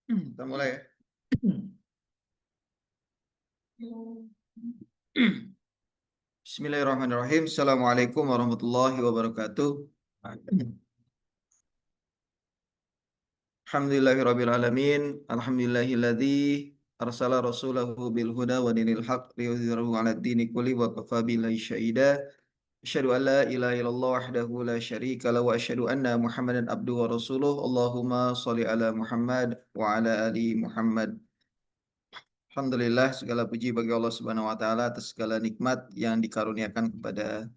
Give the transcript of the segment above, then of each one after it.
Kita mulai ya. Bismillahirrahmanirrahim. Assalamualaikum warahmatullahi wabarakatuh. Alhamdulillahirabbil alamin. Alhamdulillahilladzi arsala rasulahu bil huda wa dinil haq liyudhhirahu 'alad dini kulli wa kafa billahi syahida. Asyhadu an la ilaha illallah wahdahu la syarika lahu wa asyhadu anna Muhammadan abduhu wa rasuluh. Allahumma shalli ala Muhammad wa ala ali Muhammad. Alhamdulillah, segala puji bagi Allah Subhanahu wa taala atas segala nikmat yang dikaruniakan kepada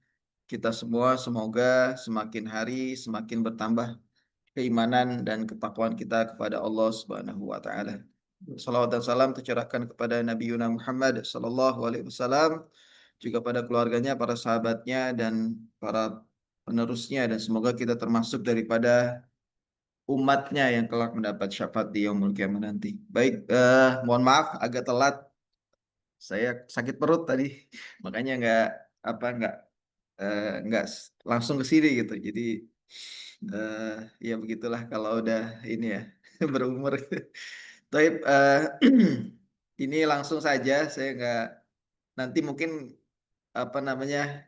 kita semua. Semoga semakin hari semakin bertambah keimanan dan ketakwaan kita kepada Allah Subhanahu wa taala. Salawat dan salam tercurahkan kepada Nabi Yuna Muhammad sallallahu alaihi wasallam, juga pada keluarganya, para sahabatnya dan para penerusnya, dan semoga kita termasuk daripada umatnya yang kelak mendapat syafaat di yaumul kiamah nanti. Baik, mohon maaf agak telat. Saya sakit perut tadi, makanya nggak langsung ke sini gitu. Jadi ya begitulah kalau udah ini ya berumur. Tapi ini langsung saja, saya nggak, nanti mungkin apa namanya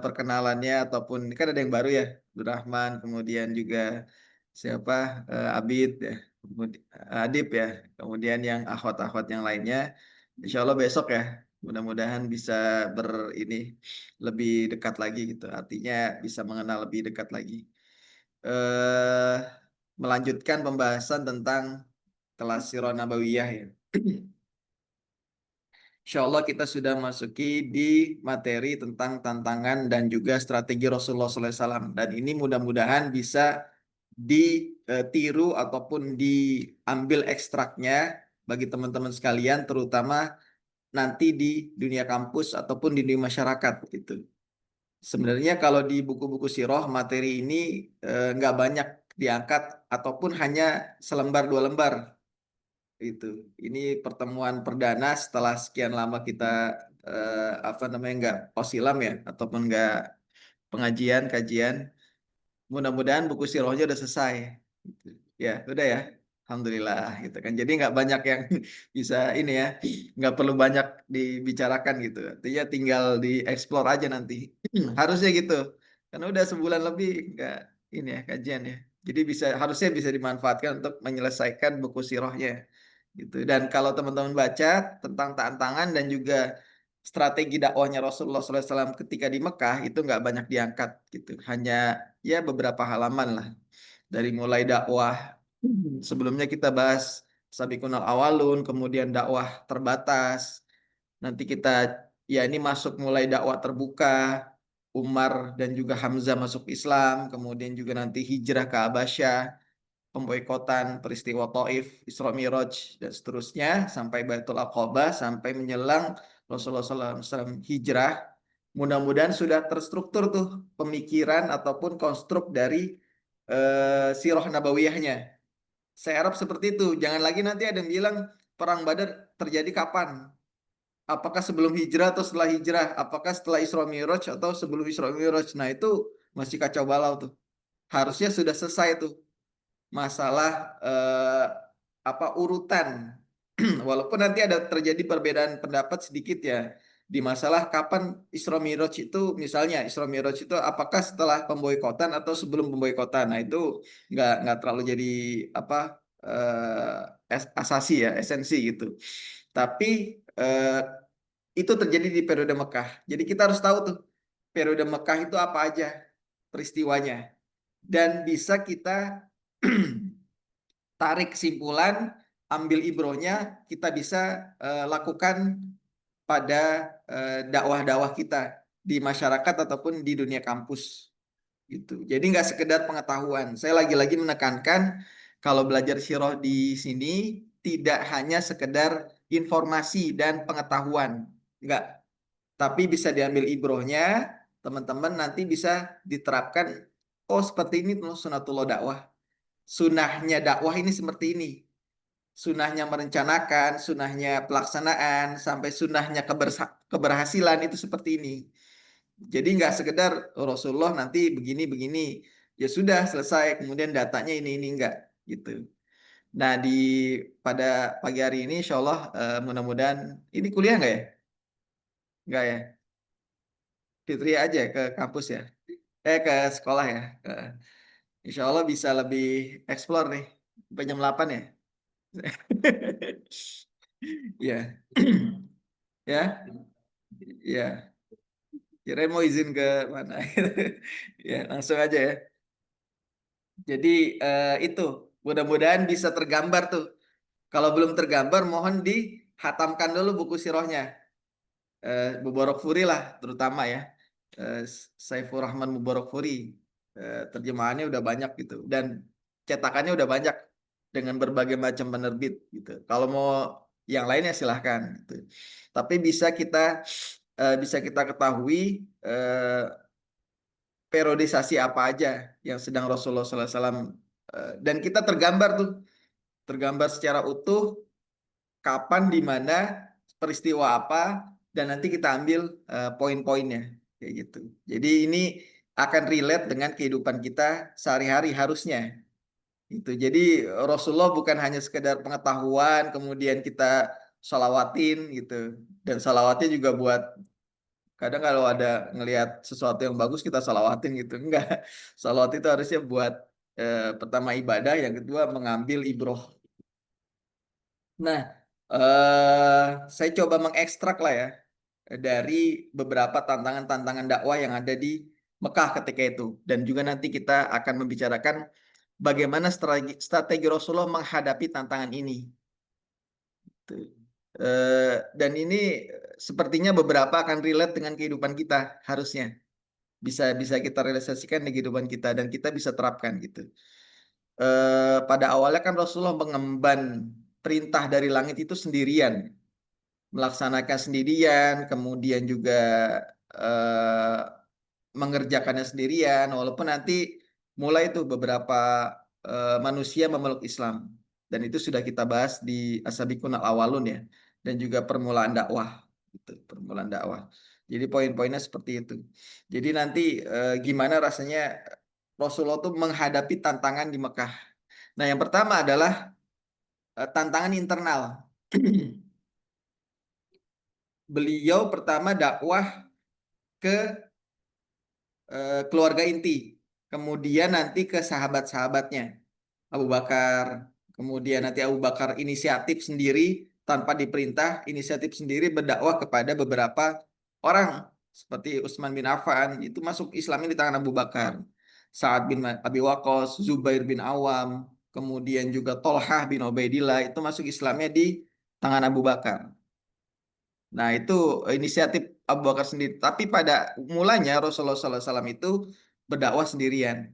perkenalannya, ataupun kan ada yang baru ya, Abdurrahman, kemudian juga siapa, Abid ya, kemudian Adib ya, kemudian yang akhwat-akhwat yang lainnya. Insya Allah besok ya, mudah-mudahan bisa ini lebih dekat lagi gitu. Artinya bisa mengenal lebih dekat lagi. eh Melanjutkan pembahasan tentang kelas Sirah Nabawiyah ya. Insya Allah kita sudah masuki di materi tentang tantangan dan juga strategi Rasulullah SAW. Dan ini mudah-mudahan bisa ditiru ataupun diambil ekstraknya bagi teman-teman sekalian, terutama nanti di dunia kampus ataupun di dunia masyarakat gitu. Sebenarnya kalau di buku-buku sirah materi ini nggak banyak diangkat, ataupun hanya selembar dua lembar itu. Ini pertemuan perdana setelah sekian lama kita apa namanya nggak osilam ya, ataupun nggak pengajian kajian. Mudah-mudahan buku sirahnya udah selesai. Gitu. Ya, udah ya. Alhamdulillah gitu kan. Jadi nggak banyak yang bisa ini ya, nggak perlu banyak dibicarakan gitu. Artinya tinggal dieksplor aja nanti. Harusnya gitu. Karena udah sebulan lebih nggak ini ya kajian ya. Jadi harusnya bisa dimanfaatkan untuk menyelesaikan buku sirahnya gitu. Dan kalau teman-teman baca tentang tantangan dan juga strategi dakwahnya Rasulullah SAW ketika di Mekah, itu nggak banyak diangkat gitu. Hanya ya beberapa halaman lah, dari mulai dakwah. Sebelumnya kita bahas Sabiqunal Awalun, kemudian dakwah terbatas. Nanti kita ya ini masuk mulai dakwah terbuka, Umar dan juga Hamzah masuk Islam, kemudian juga nanti hijrah ke Habasyah, pemboikotan peristiwa Taif, Isra Miraj dan seterusnya, sampai Baitul Aqabah, sampai menjelang Rasulullah SAW hijrah. Mudah-mudahan sudah terstruktur tuh pemikiran ataupun konstruk dari sirah nabawiyahnya. Saya harap seperti itu. Jangan lagi nanti ada yang bilang perang Badar terjadi kapan? Apakah sebelum hijrah atau setelah hijrah? Apakah setelah Isra Miraj atau sebelum Isra Miraj? Nah, itu masih kacau balau tuh. Harusnya sudah selesai tuh masalah apa urutan. Walaupun nanti ada terjadi perbedaan pendapat sedikit ya di masalah kapan Isra Miraj itu, misalnya Isra Miraj itu apakah setelah pemboikotan atau sebelum pemboikotan. Nah, itu nggak terlalu jadi apa asasi ya, esensi gitu. Tapi eh, itu terjadi di periode Mekah. Jadi kita harus tahu tuh periode Mekah itu apa aja peristiwanya, dan bisa kita tarik kesimpulan, ambil ibrohnya, kita bisa lakukan pada dakwah-dakwah kita di masyarakat ataupun di dunia kampus gitu. Jadi nggak sekedar pengetahuan. Saya lagi-lagi menekankan kalau belajar sirah di sini tidak hanya sekedar informasi dan pengetahuan, nggak. Tapi bisa diambil ibrohnya, teman-teman nanti bisa diterapkan. Oh, seperti ini tuh sunatullah dakwah. Sunahnya dakwah ini seperti ini. Sunahnya merencanakan, sunahnya pelaksanaan, sampai sunahnya keberhasilan itu seperti ini. Jadi nggak sekedar Rasulullah nanti begini-begini. ya sudah selesai. Kemudian datanya ini enggak gitu. Nah, pada pagi hari ini insya Allah mudah-mudahan ini kuliah nggak ya? Nggak ya? Fitri aja ke kampus ya? Ke sekolah ya? Insya Allah bisa lebih explore nih. Sampai jam 8 ya? Ya. Ya. Ya. Kirain mau izin ke mana? Ya, langsung aja ya. Jadi itu mudah-mudahan bisa tergambar tuh. Kalau belum tergambar, mohon dihatamkan dulu buku sirahnya. Mubarakfuri lah terutama ya. Saifur Rahman Mubarakfuri. Terjemahannya udah banyak gitu dan cetakannya udah banyak dengan berbagai macam penerbit gitu. Kalau mau yang lainnya silahkan gitu. Tapi bisa kita ketahui periodisasi apa aja yang sedang Rasulullah SAW dan kita tergambar secara utuh kapan, di mana, peristiwa apa, dan nanti kita ambil poin-poinnya kayak gitu. Jadi ini akan relate dengan kehidupan kita sehari-hari harusnya. Itu. Jadi Rasulullah bukan hanya sekedar pengetahuan, kemudian kita sholawatin gitu. Dan sholawatnya juga buat kadang kalau ada ngelihat sesuatu yang bagus kita sholawatin gitu. Enggak. Sholawat itu harusnya buat pertama ibadah, yang kedua mengambil ibroh. Nah, saya coba mengekstrak lah ya dari beberapa tantangan-tantangan dakwah yang ada di Mekah ketika itu. Dan juga nanti kita akan membicarakan bagaimana strategi Rasulullah menghadapi tantangan ini. Tuh. Dan ini sepertinya beberapa akan relate dengan kehidupan kita harusnya. Bisa bisa kita realisasikan di kehidupan kita dan kita bisa terapkan gitu. Pada awalnya kan Rasulullah mengemban perintah dari langit itu sendirian, melaksanakan sendirian, kemudian juga eh, mengerjakannya sendirian, walaupun nanti mulai itu beberapa manusia memeluk Islam, dan itu sudah kita bahas di As-Sabiqun Al-Awwalun ya, dan juga permulaan dakwah, gitu, permulaan dakwah. Jadi poin-poinnya seperti itu. Jadi nanti gimana rasanya Rasulullah tuh menghadapi tantangan di Mekah. Nah, yang pertama adalah tantangan internal. Beliau pertama dakwah ke keluarga inti, kemudian nanti ke sahabat-sahabatnya, Abu Bakar, kemudian nanti Abu Bakar inisiatif sendiri tanpa diperintah, inisiatif sendiri berdakwah kepada beberapa orang seperti Utsman bin Affan, itu masuk Islamnya di tangan Abu Bakar. Sa'ad bin Abi Waqqas, Zubair bin Awam, kemudian juga Tolhah bin Ubaidillah itu masuk Islamnya di tangan Abu Bakar. Nah, itu inisiatif Abu Bakar sendiri. Tapi pada mulanya Rasulullah SAW itu berdakwah sendirian.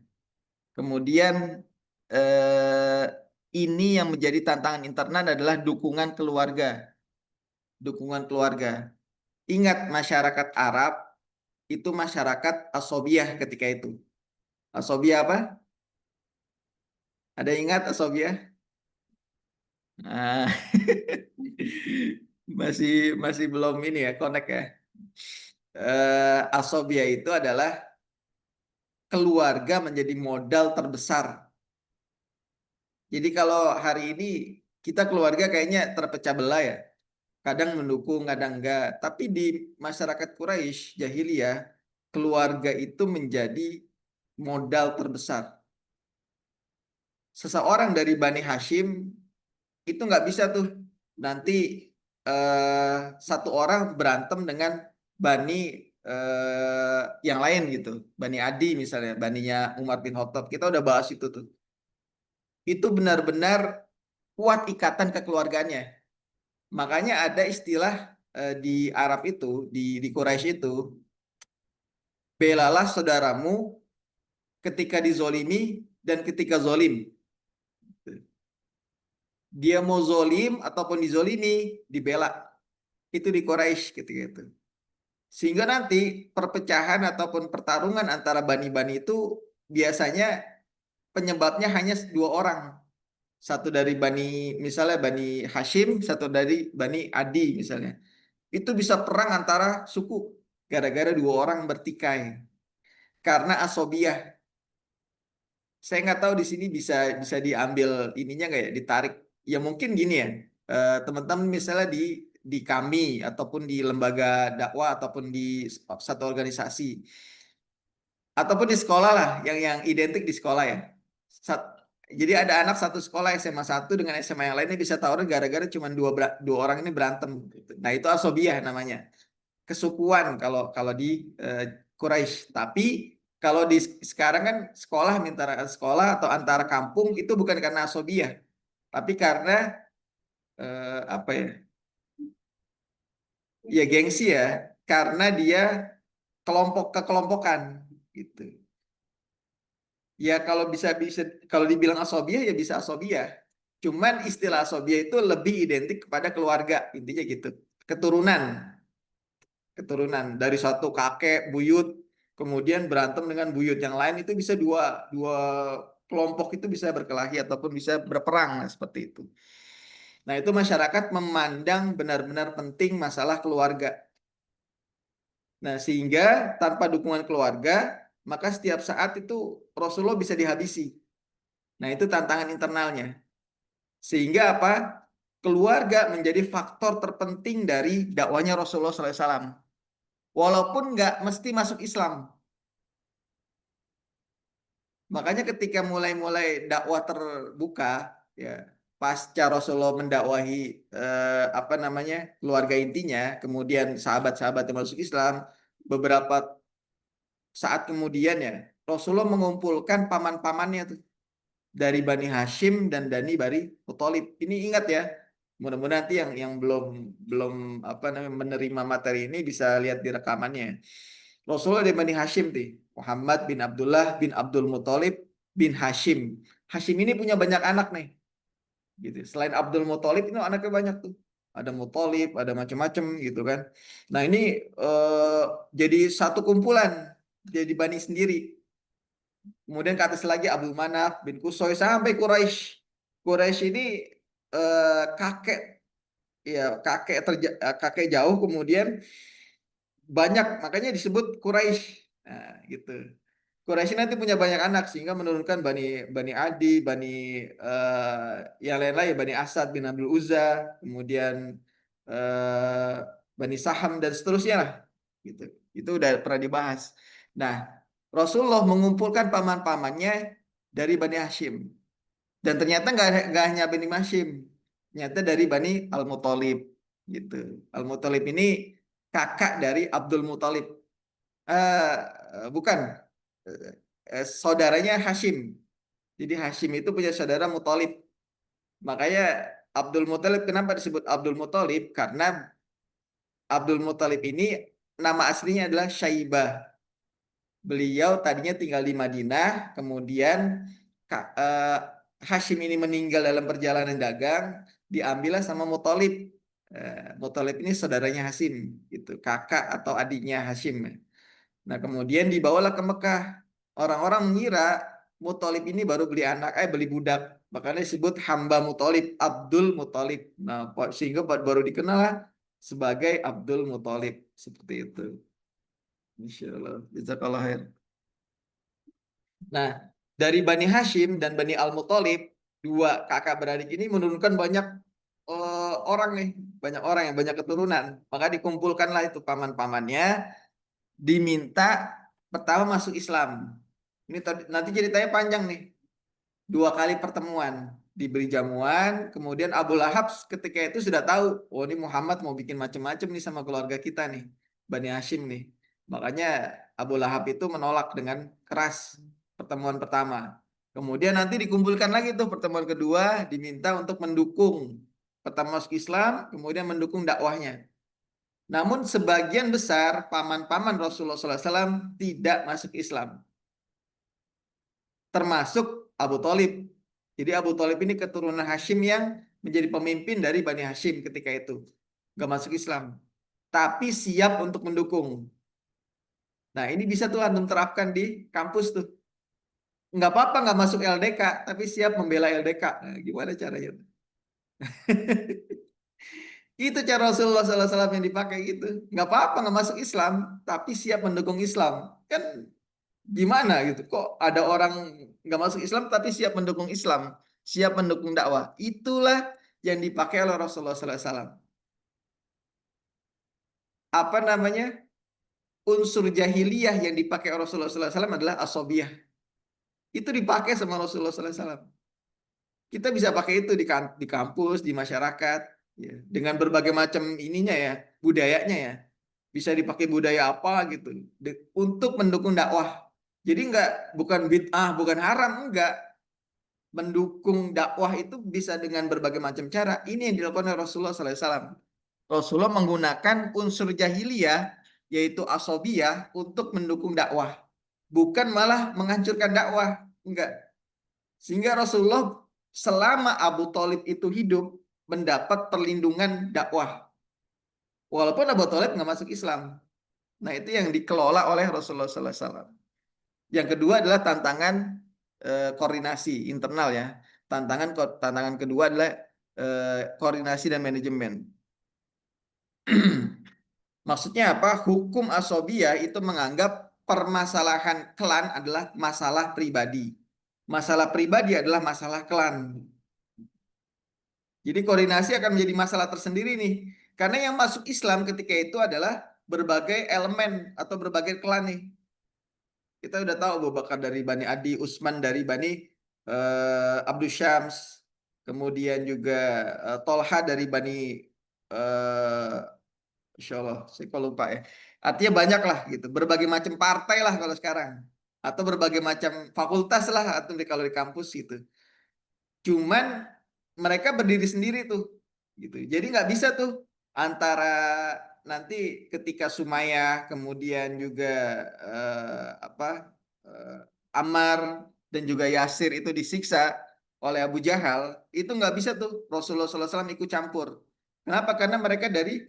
Kemudian eh, ini yang menjadi tantangan internal adalah dukungan keluarga. Dukungan keluarga. Ingat, masyarakat Arab itu masyarakat asobiah ketika itu. Asobiah apa? Ada yang ingat asobiah? Nah, masih masih belum ini ya, connect ya. Asobiah itu adalah keluarga menjadi modal terbesar. Jadi kalau hari ini kita keluarga kayaknya terpecah belah ya. Kadang mendukung, kadang enggak. Tapi di masyarakat Quraisy jahiliyah, keluarga itu menjadi modal terbesar. Seseorang dari Bani Hashim itu nggak bisa tuh nanti satu orang berantem dengan Bani yang lain gitu. Bani Adi misalnya, Baninya Umar bin Khattab. Kita udah bahas itu tuh. Itu benar-benar kuat ikatan kekeluargaannya. Makanya ada istilah di Arab itu, di Quraisy itu, belalah saudaramu ketika dizolimi dan ketika zolim. Dia mau zolim ataupun dizolimi, dibela. Itu di Quraisy ketika itu. Sehingga nanti perpecahan ataupun pertarungan antara bani-bani itu biasanya penyebabnya hanya dua orang. Satu dari Bani, misalnya Bani Hashim, satu dari Bani Adi misalnya. Itu bisa perang antara suku gara-gara dua orang bertikai karena asobiah. Saya nggak tahu di sini bisa bisa diambil ininya nggak ya, ditarik. Ya mungkin gini ya, teman-teman misalnya di kami ataupun di lembaga dakwah ataupun di satu organisasi ataupun di sekolah lah, yang identik di sekolah ya. Jadi ada anak satu sekolah SMA satu dengan SMA yang lainnya bisa tawuran gara-gara cuma dua orang ini berantem, gitu. Nah itu asobiah namanya, kesukuan kalau kalau di eh, Quraisy. Tapi kalau di sekarang kan sekolah antara sekolah atau antara kampung itu bukan karena asobiah, tapi karena apa ya? Ya gengsi ya, karena dia kelompok kekelompokan gitu. Ya kalau bisa bisa kalau dibilang asobiah ya bisa asobiah. Cuman istilah asobiah itu lebih identik kepada keluarga, intinya gitu. Keturunan, keturunan dari satu kakek buyut kemudian berantem dengan buyut yang lain, itu bisa dua dua kelompok itu bisa berkelahi ataupun bisa berperang, nah, seperti itu. Nah, itu masyarakat memandang benar-benar penting masalah keluarga. Nah, sehingga tanpa dukungan keluarga, maka setiap saat itu Rasulullah bisa dihabisi. Nah, itu tantangan internalnya. Sehingga apa? Keluarga menjadi faktor terpenting dari dakwanya Rasulullah SAW. Walaupun nggak mesti masuk Islam. Makanya ketika mulai-mulai dakwah terbuka, ya pasca Rasulullah mendakwahi apa namanya keluarga intinya, kemudian sahabat-sahabat yang masuk Islam, beberapa saat kemudian ya Rasulullah mengumpulkan paman-pamannya tuh dari Bani Hashim dan Bani Thalib. Ini ingat ya. Mudah-mudahan nanti yang belum belum apa namanya menerima materi ini bisa lihat di rekamannya. Rasulullah dari Bani Hashim tuh. Muhammad bin Abdullah bin Abdul Muthalib bin Hashim. Hashim ini punya banyak anak nih. Gitu. Selain Abdul Muthalib itu anaknya banyak tuh. Ada Muthalib, ada macam-macam gitu kan. Nah, ini eh, jadi satu kumpulan, jadi Bani sendiri. Kemudian ke atas lagi Abdul Manaf bin Kusoy sampai Quraisy. Quraisy ini kakek, ya kakek jauh, kemudian banyak makanya disebut Quraisy. Nah, gitu. Quraisy nanti punya banyak anak sehingga menurunkan Bani Bani Adi, Bani yang lain-lain, Bani Asad bin Abdul Uzza, kemudian eh, Bani Saham dan seterusnya lah. Gitu. Itu udah pernah dibahas. Nah, Rasulullah mengumpulkan paman-pamannya dari Bani Hashim. Dan ternyata nggak hanya Bani Hashim, ternyata dari Bani Al-Muthalib gitu. Al-Muthalib ini kakak dari Abdul Muthalib. Bukan, saudaranya Hashim. Jadi Hashim itu punya saudara Muthalib. Makanya Abdul Muthalib kenapa disebut Abdul Muthalib? Karena Abdul Muthalib ini nama aslinya adalah Syaibah. Beliau tadinya tinggal di Madinah, kemudian Hashim ini meninggal dalam perjalanan dagang, diambillah sama Muthalib. Muthalib ini saudaranya Hashim, gitu, kakak atau adiknya Hashim. Nah, kemudian dibawalah ke Mekah. Orang-orang mengira Muthalib ini baru beli anak, beli budak. Makanya disebut hamba Muthalib, Abdul Muthalib. Nah, sehingga baru dikenal lah sebagai Abdul Muthalib. Seperti itu. Insya Allah. Jazakallah khair. Nah, dari Bani Hashim dan Bani Al-Muthalib, dua kakak beradik ini menurunkan banyak orang nih, banyak orang yang banyak keturunan. Maka dikumpulkanlah itu paman-pamannya, diminta pertama masuk Islam. Ini nanti ceritanya panjang nih. Dua kali pertemuan, diberi jamuan, kemudian Abu Lahab ketika itu sudah tahu, oh ini Muhammad mau bikin macam-macam nih sama keluarga kita nih, Bani Hashim nih. Makanya Abu Lahab itu menolak dengan keras pertemuan pertama. Kemudian nanti dikumpulkan lagi tuh pertemuan kedua, diminta untuk mendukung pertama masuk Islam, kemudian mendukung dakwahnya. Namun sebagian besar paman-paman Rasulullah SAW tidak masuk Islam, termasuk Abu Thalib. Jadi Abu Thalib ini keturunan Hashim yang menjadi pemimpin dari Bani Hashim ketika itu. Gak masuk Islam. Tapi siap untuk mendukung. Nah, ini bisa tuh antum terapkan di kampus tuh. Nggak apa-apa nggak masuk LDK, tapi siap membela LDK. Nah, gimana caranya tuh? Itu cara Rasulullah SAW yang dipakai gitu. Nggak apa-apa nggak masuk Islam, tapi siap mendukung Islam. Kan Gimana gitu? Kok ada orang nggak masuk Islam tapi siap mendukung Islam, siap mendukung dakwah? Itulah yang dipakai oleh Rasulullah SAW. Apa namanya? Unsur jahiliyah yang dipakai oleh Rasulullah SAW adalah asobiyah. Itu dipakai sama Rasulullah SAW. Kita bisa pakai itu di kampus, di masyarakat, ya, dengan berbagai macam ininya ya, budayanya ya. Bisa dipakai budaya apa gitu untuk mendukung dakwah. Jadi bukan bid'ah, bukan haram, enggak. Mendukung dakwah itu bisa dengan berbagai macam cara. Ini yang dilakukan oleh Rasulullah SAW. Rasulullah menggunakan unsur jahiliyah, yaitu asobiyah, untuk mendukung dakwah. Bukan malah menghancurkan dakwah. Enggak. Sehingga Rasulullah selama Abu Thalib itu hidup, mendapat perlindungan dakwah. Walaupun Abu Thalib nggak masuk Islam. Nah, itu yang dikelola oleh Rasulullah SAW. Yang kedua adalah tantangan koordinasi internal ya. Tantangan kedua adalah koordinasi dan manajemen. Maksudnya apa? Hukum asobiyah itu menganggap permasalahan klan adalah masalah pribadi. Masalah pribadi adalah masalah klan. Jadi koordinasi akan menjadi masalah tersendiri nih. Karena yang masuk Islam ketika itu adalah berbagai elemen atau berbagai klan nih. Kita udah tahu Abu Bakar dari Bani Adi, Utsman dari Bani Abdus Syams, kemudian juga Tolha dari Bani eh, Insya Allah, saya kok lupa ya. Artinya banyak lah gitu, berbagai macam partai lah kalau sekarang, atau berbagai macam fakultas lah, atau kalau di kampus gitu. Cuman mereka berdiri sendiri tuh, gitu. Jadi nggak bisa tuh antara nanti ketika Sumayyah, kemudian juga apa Ammar dan juga Yasir itu disiksa oleh Abu Jahal, itu nggak bisa tuh Rasulullah SAW ikut campur. Kenapa? Karena mereka dari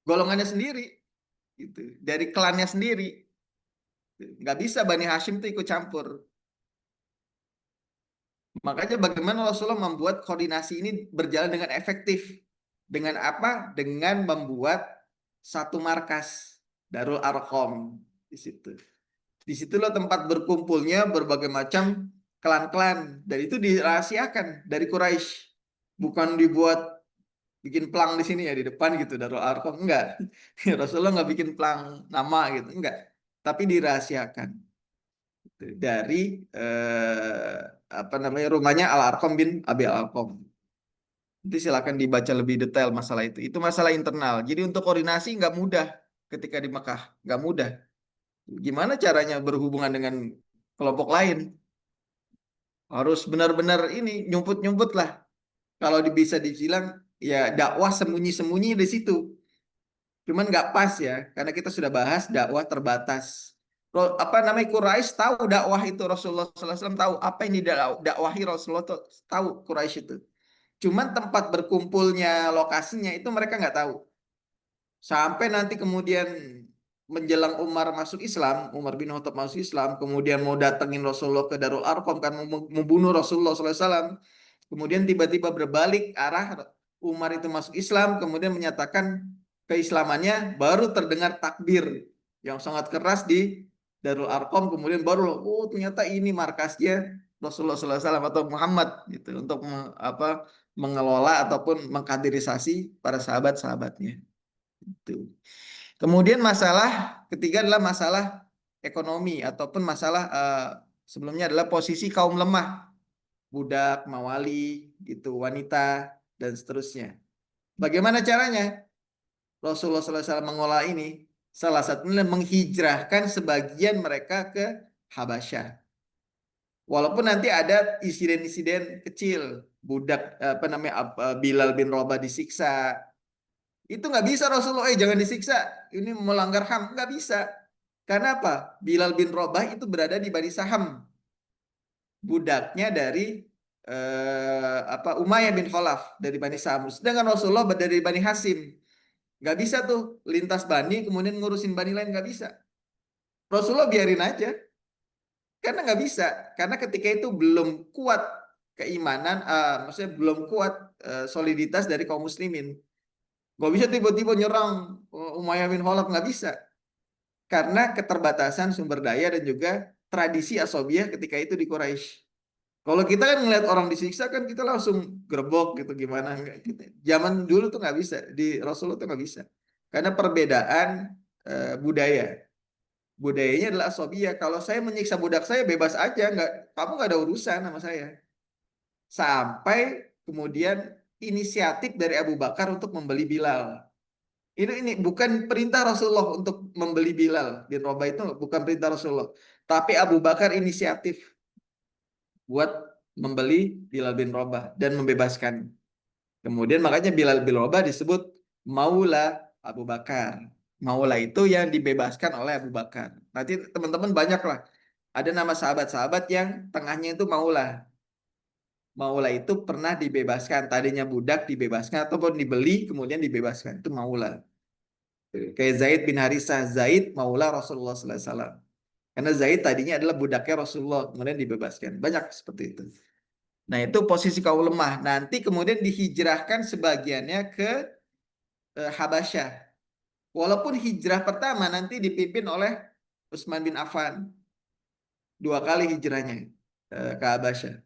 golongannya sendiri, gitu, dari klannya sendiri. Nggak bisa Bani Hashim tuh ikut campur. Makanya bagaimana Rasulullah membuat koordinasi ini berjalan dengan efektif. Dengan apa? Dengan membuat satu markas, Darul Arqam di situ. Di situlah tempat berkumpulnya berbagai macam klan-klan, dan itu dirahasiakan dari Quraisy. Bukan dibuat bikin plang di sini ya di depan gitu Darul Arqam, enggak. Rasulullah nggak bikin plang nama gitu, enggak. Tapi dirahasiakan dari apa namanya rumahnya Al Arqam bin Abi Al Arqam. Nanti silakan dibaca lebih detail masalah itu. Itu masalah internal. Jadi untuk koordinasi nggak mudah ketika di Mekah, nggak mudah. Gimana caranya berhubungan dengan kelompok lain? Harus benar-benar ini nyumput-nyumput lah. Kalau bisa dibilang ya dakwah sembunyi-sembunyi di situ. Cuman nggak pas ya, karena kita sudah bahas dakwah terbatas. Apa namanya Quraisy tahu dakwah itu Rasulullah SAW tahu apa yang didakwahi Rasulullah tahu Quraisy itu. Cuman tempat berkumpulnya lokasinya itu mereka nggak tahu. Sampai nanti kemudian menjelang Umar masuk Islam, Umar bin Khattab masuk Islam, kemudian mau datengin Rasulullah ke Darul Arqam kan mau membunuh Rasulullah SAW. Kemudian tiba-tiba berbalik arah Umar itu masuk Islam, kemudian menyatakan keislamannya, baru terdengar takbir yang sangat keras di Darul Arqam, kemudian baru oh ternyata ini markasnya Rasulullah SAW atau Muhammad gitu untuk mengelola ataupun mengkaderisasi para sahabat-sahabatnya. Itu. Kemudian masalah ketiga adalah masalah ekonomi ataupun masalah sebelumnya adalah posisi kaum lemah, budak, mawali, gitu, wanita dan seterusnya. Bagaimana caranya? Rasulullah SAW mengolah ini. Salah satunya menghijrahkan sebagian mereka ke Habasyah. Walaupun nanti ada insiden-insiden kecil, budak apa namanya Bilal bin Rabah disiksa, itu nggak bisa Rasulullah, jangan disiksa, ini melanggar HAM, nggak bisa. Karena apa? Bilal bin Rabah itu berada di Bani Saham, budaknya dari Umayyah bin Khalaf dari Bani Saham. Sedangkan Rasulullah dari Bani Hasim, nggak bisa tuh lintas Bani kemudian ngurusin Bani lain, nggak bisa. Rasulullah biarin aja, karena nggak bisa. Karena ketika itu belum kuat keimanan, maksudnya belum kuat soliditas dari kaum muslimin. Gak bisa tiba-tiba nyerang Umayyah bin Khalaf, nggak bisa. Karena keterbatasan sumber daya dan juga tradisi asobiyah ketika itu di Quraisy. Kalau kita kan ngeliat orang disiksa kan kita langsung gerbok gitu gimana enggak gitu. Zaman dulu tuh nggak bisa, di Rasulullah tuh nggak bisa. Karena perbedaan budaya. Budayanya adalah asobiyah. Kalau saya menyiksa budak saya bebas aja, nggak, kamu nggak ada urusan sama saya. Sampai kemudian inisiatif dari Abu Bakar untuk membeli Bilal. Ini bukan perintah Rasulullah untuk membeli Bilal bin Rabah, itu bukan perintah Rasulullah. Tapi Abu Bakar inisiatif buat membeli Bilal bin Rabah dan membebaskan. Kemudian makanya Bilal bin Rabah disebut Maula Abu Bakar. Maula itu yang dibebaskan oleh Abu Bakar. Nanti teman-teman banyak lah. Ada nama sahabat-sahabat yang tengahnya itu Maula. Maula itu pernah dibebaskan. Tadinya budak dibebaskan ataupun dibeli kemudian dibebaskan. Itu Maula. Kayak Zaid bin Harisah. Zaid Maula Rasulullah SAW. Karena Zaid tadinya adalah budaknya Rasulullah. Kemudian dibebaskan. Banyak seperti itu. Nah itu posisi kaum lemah. Nanti kemudian dihijrahkan sebagiannya ke Habasyah. Walaupun hijrah pertama nanti dipimpin oleh Utsman bin Affan. 2 kali hijrahnya ke Habasyah.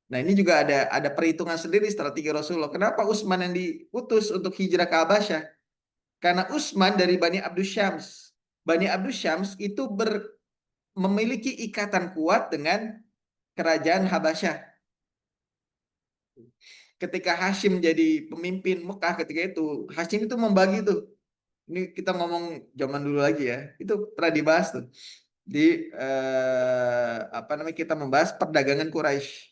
Nah ini juga ada perhitungan sendiri strategi Rasulullah. Kenapa Utsman yang diutus untuk hijrah ke Habasyah? Karena Utsman dari Bani Abdus Syams. Bani Abdus Syams itu memiliki ikatan kuat dengan kerajaan Habasyah. Ketika Hashim jadi pemimpin Mekah ketika itu, Hashim itu membagi tuh. Ini kita ngomong zaman dulu lagi ya. Itu pernah dibahas tuh di apa namanya, kita membahas perdagangan Quraisy.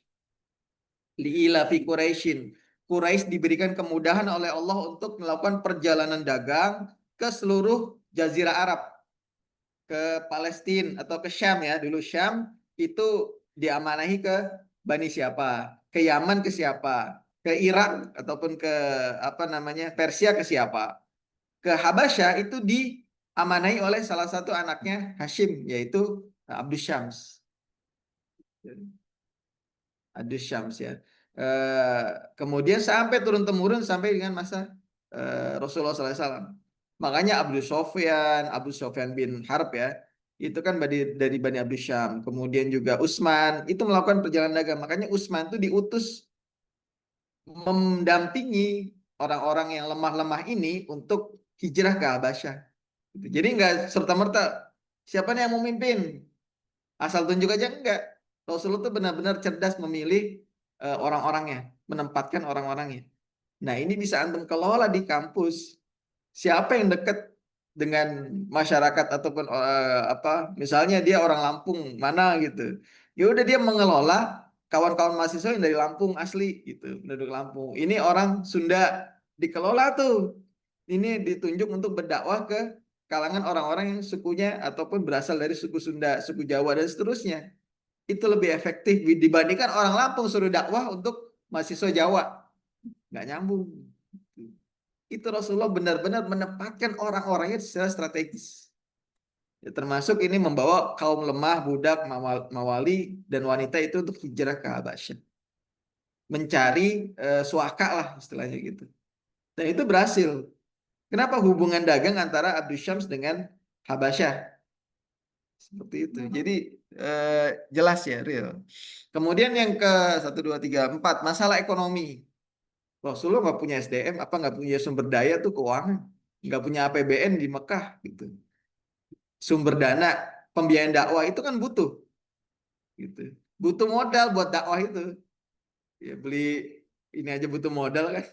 Li'ilafi Quraisyin. Quraisy diberikan kemudahan oleh Allah untuk melakukan perjalanan dagang ke seluruh jazirah Arab, ke Palestina atau ke Syam ya. Dulu Syam itu diamanahi ke Bani siapa, ke Yaman ke siapa, ke Irak ataupun ke apa namanya Persia ke siapa. Ke Habasyah itu diamanahi oleh salah satu anaknya Hashim, yaitu Abdus Syams. Abdus Syams ya. Kemudian sampai turun-temurun sampai dengan masa Rasulullah SAW. Makanya Abu Sofyan bin Harb ya, itu kan dari Bani Abdus Syam. Kemudian juga Utsman itu melakukan perjalanan dagang. Makanya Utsman itu diutus mendampingi orang-orang yang lemah-lemah ini untuk hijrah ke Habasyah. Jadi nggak serta-merta siapa nih yang mau mimpin, asal tunjuk aja enggak. Rasulullah itu benar-benar cerdas memilih orang-orangnya, menempatkan orang-orangnya. Nah ini bisa antum kelola di kampus. Siapa yang dekat dengan masyarakat ataupun apa, misalnya dia orang Lampung mana gitu, ya udah dia mengelola kawan-kawan mahasiswa yang dari Lampung asli gitu, penduduk Lampung. Ini orang Sunda, dikelola tuh. Ini ditunjuk untuk berdakwah ke kalangan orang-orang yang sukunya ataupun berasal dari suku Sunda, suku Jawa dan seterusnya. Itu lebih efektif dibandingkan orang Lampung suruh dakwah untuk mahasiswa Jawa. Nggak nyambung. Itu Rasulullah benar-benar menempatkan orang-orangnya secara strategis. Ya, termasuk ini membawa kaum lemah, budak, mawali, dan wanita itu untuk hijrah ke Habasyah. Mencari suaka lah istilahnya gitu. Dan itu berhasil. Kenapa hubungan dagang antara Abdus Syams dengan Habasyah? Seperti itu. Jadi jelas ya, real. Kemudian yang ke 1, 2, 3, 4, masalah ekonomi. Rasulullah nggak punya SDM, apa nggak punya sumber daya tuh keuangan, nggak punya APBN di Mekah gitu. Sumber dana pembiayaan dakwah itu kan butuh, gitu. Butuh modal buat dakwah itu. Ya beli ini aja butuh modal kan.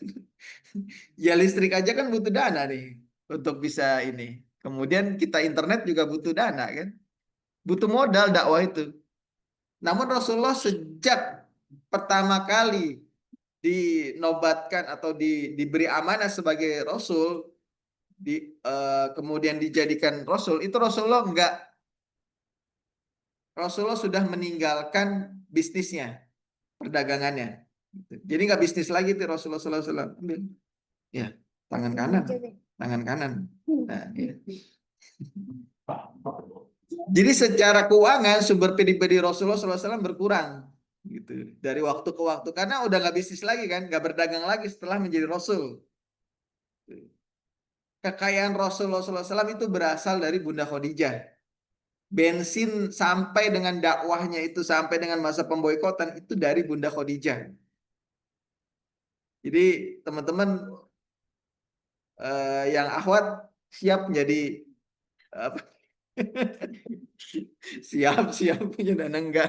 Ya listrik aja kan butuh dana nih untuk bisa ini. Kemudian kita internet juga butuh dana kan. Butuh modal dakwah itu. Namun Rasulullah sejak pertama kali dinobatkan atau diberi amanah sebagai Rasul, kemudian dijadikan Rasul, itu Rasulullah sudah meninggalkan bisnisnya, perdagangannya. Jadi nggak bisnis lagi tuh Rasulullah SAW. Ya, tangan kanan, tangan kanan. Nah, ya. Jadi secara keuangan sumber pribadi Rasulullah SAW berkurang gitu dari waktu ke waktu karena udah nggak bisnis lagi kan, nggak berdagang lagi setelah menjadi Rasul. Kekayaan Rasulullah SAW itu berasal dari Bunda Khadijah. bensin sampai dengan dakwahnya itu sampai dengan masa pemboikotan itu dari Bunda Khadijah. Jadi teman-teman yang akhwat siap menjadi apa? Siap punya dana enggak?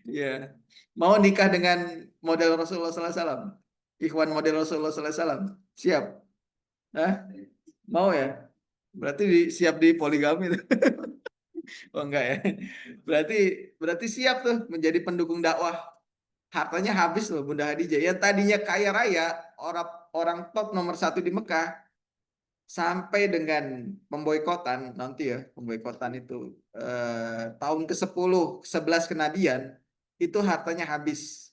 Ya, mau nikah dengan model Rasulullah SAW, ikhwan model Rasulullah SAW, siap? Hah? Mau ya? Berarti siap di poligami tuh. Oh enggak ya? Berarti berarti siap tuh menjadi pendukung dakwah. Hartanya habis loh Bunda Khadijah. Yang tadinya kaya raya, orang orang top nomor satu di Mekah, sampai dengan pemboikotan nanti ya, pemboikotan itu tahun ke-10, 11 kenabian, itu hartanya habis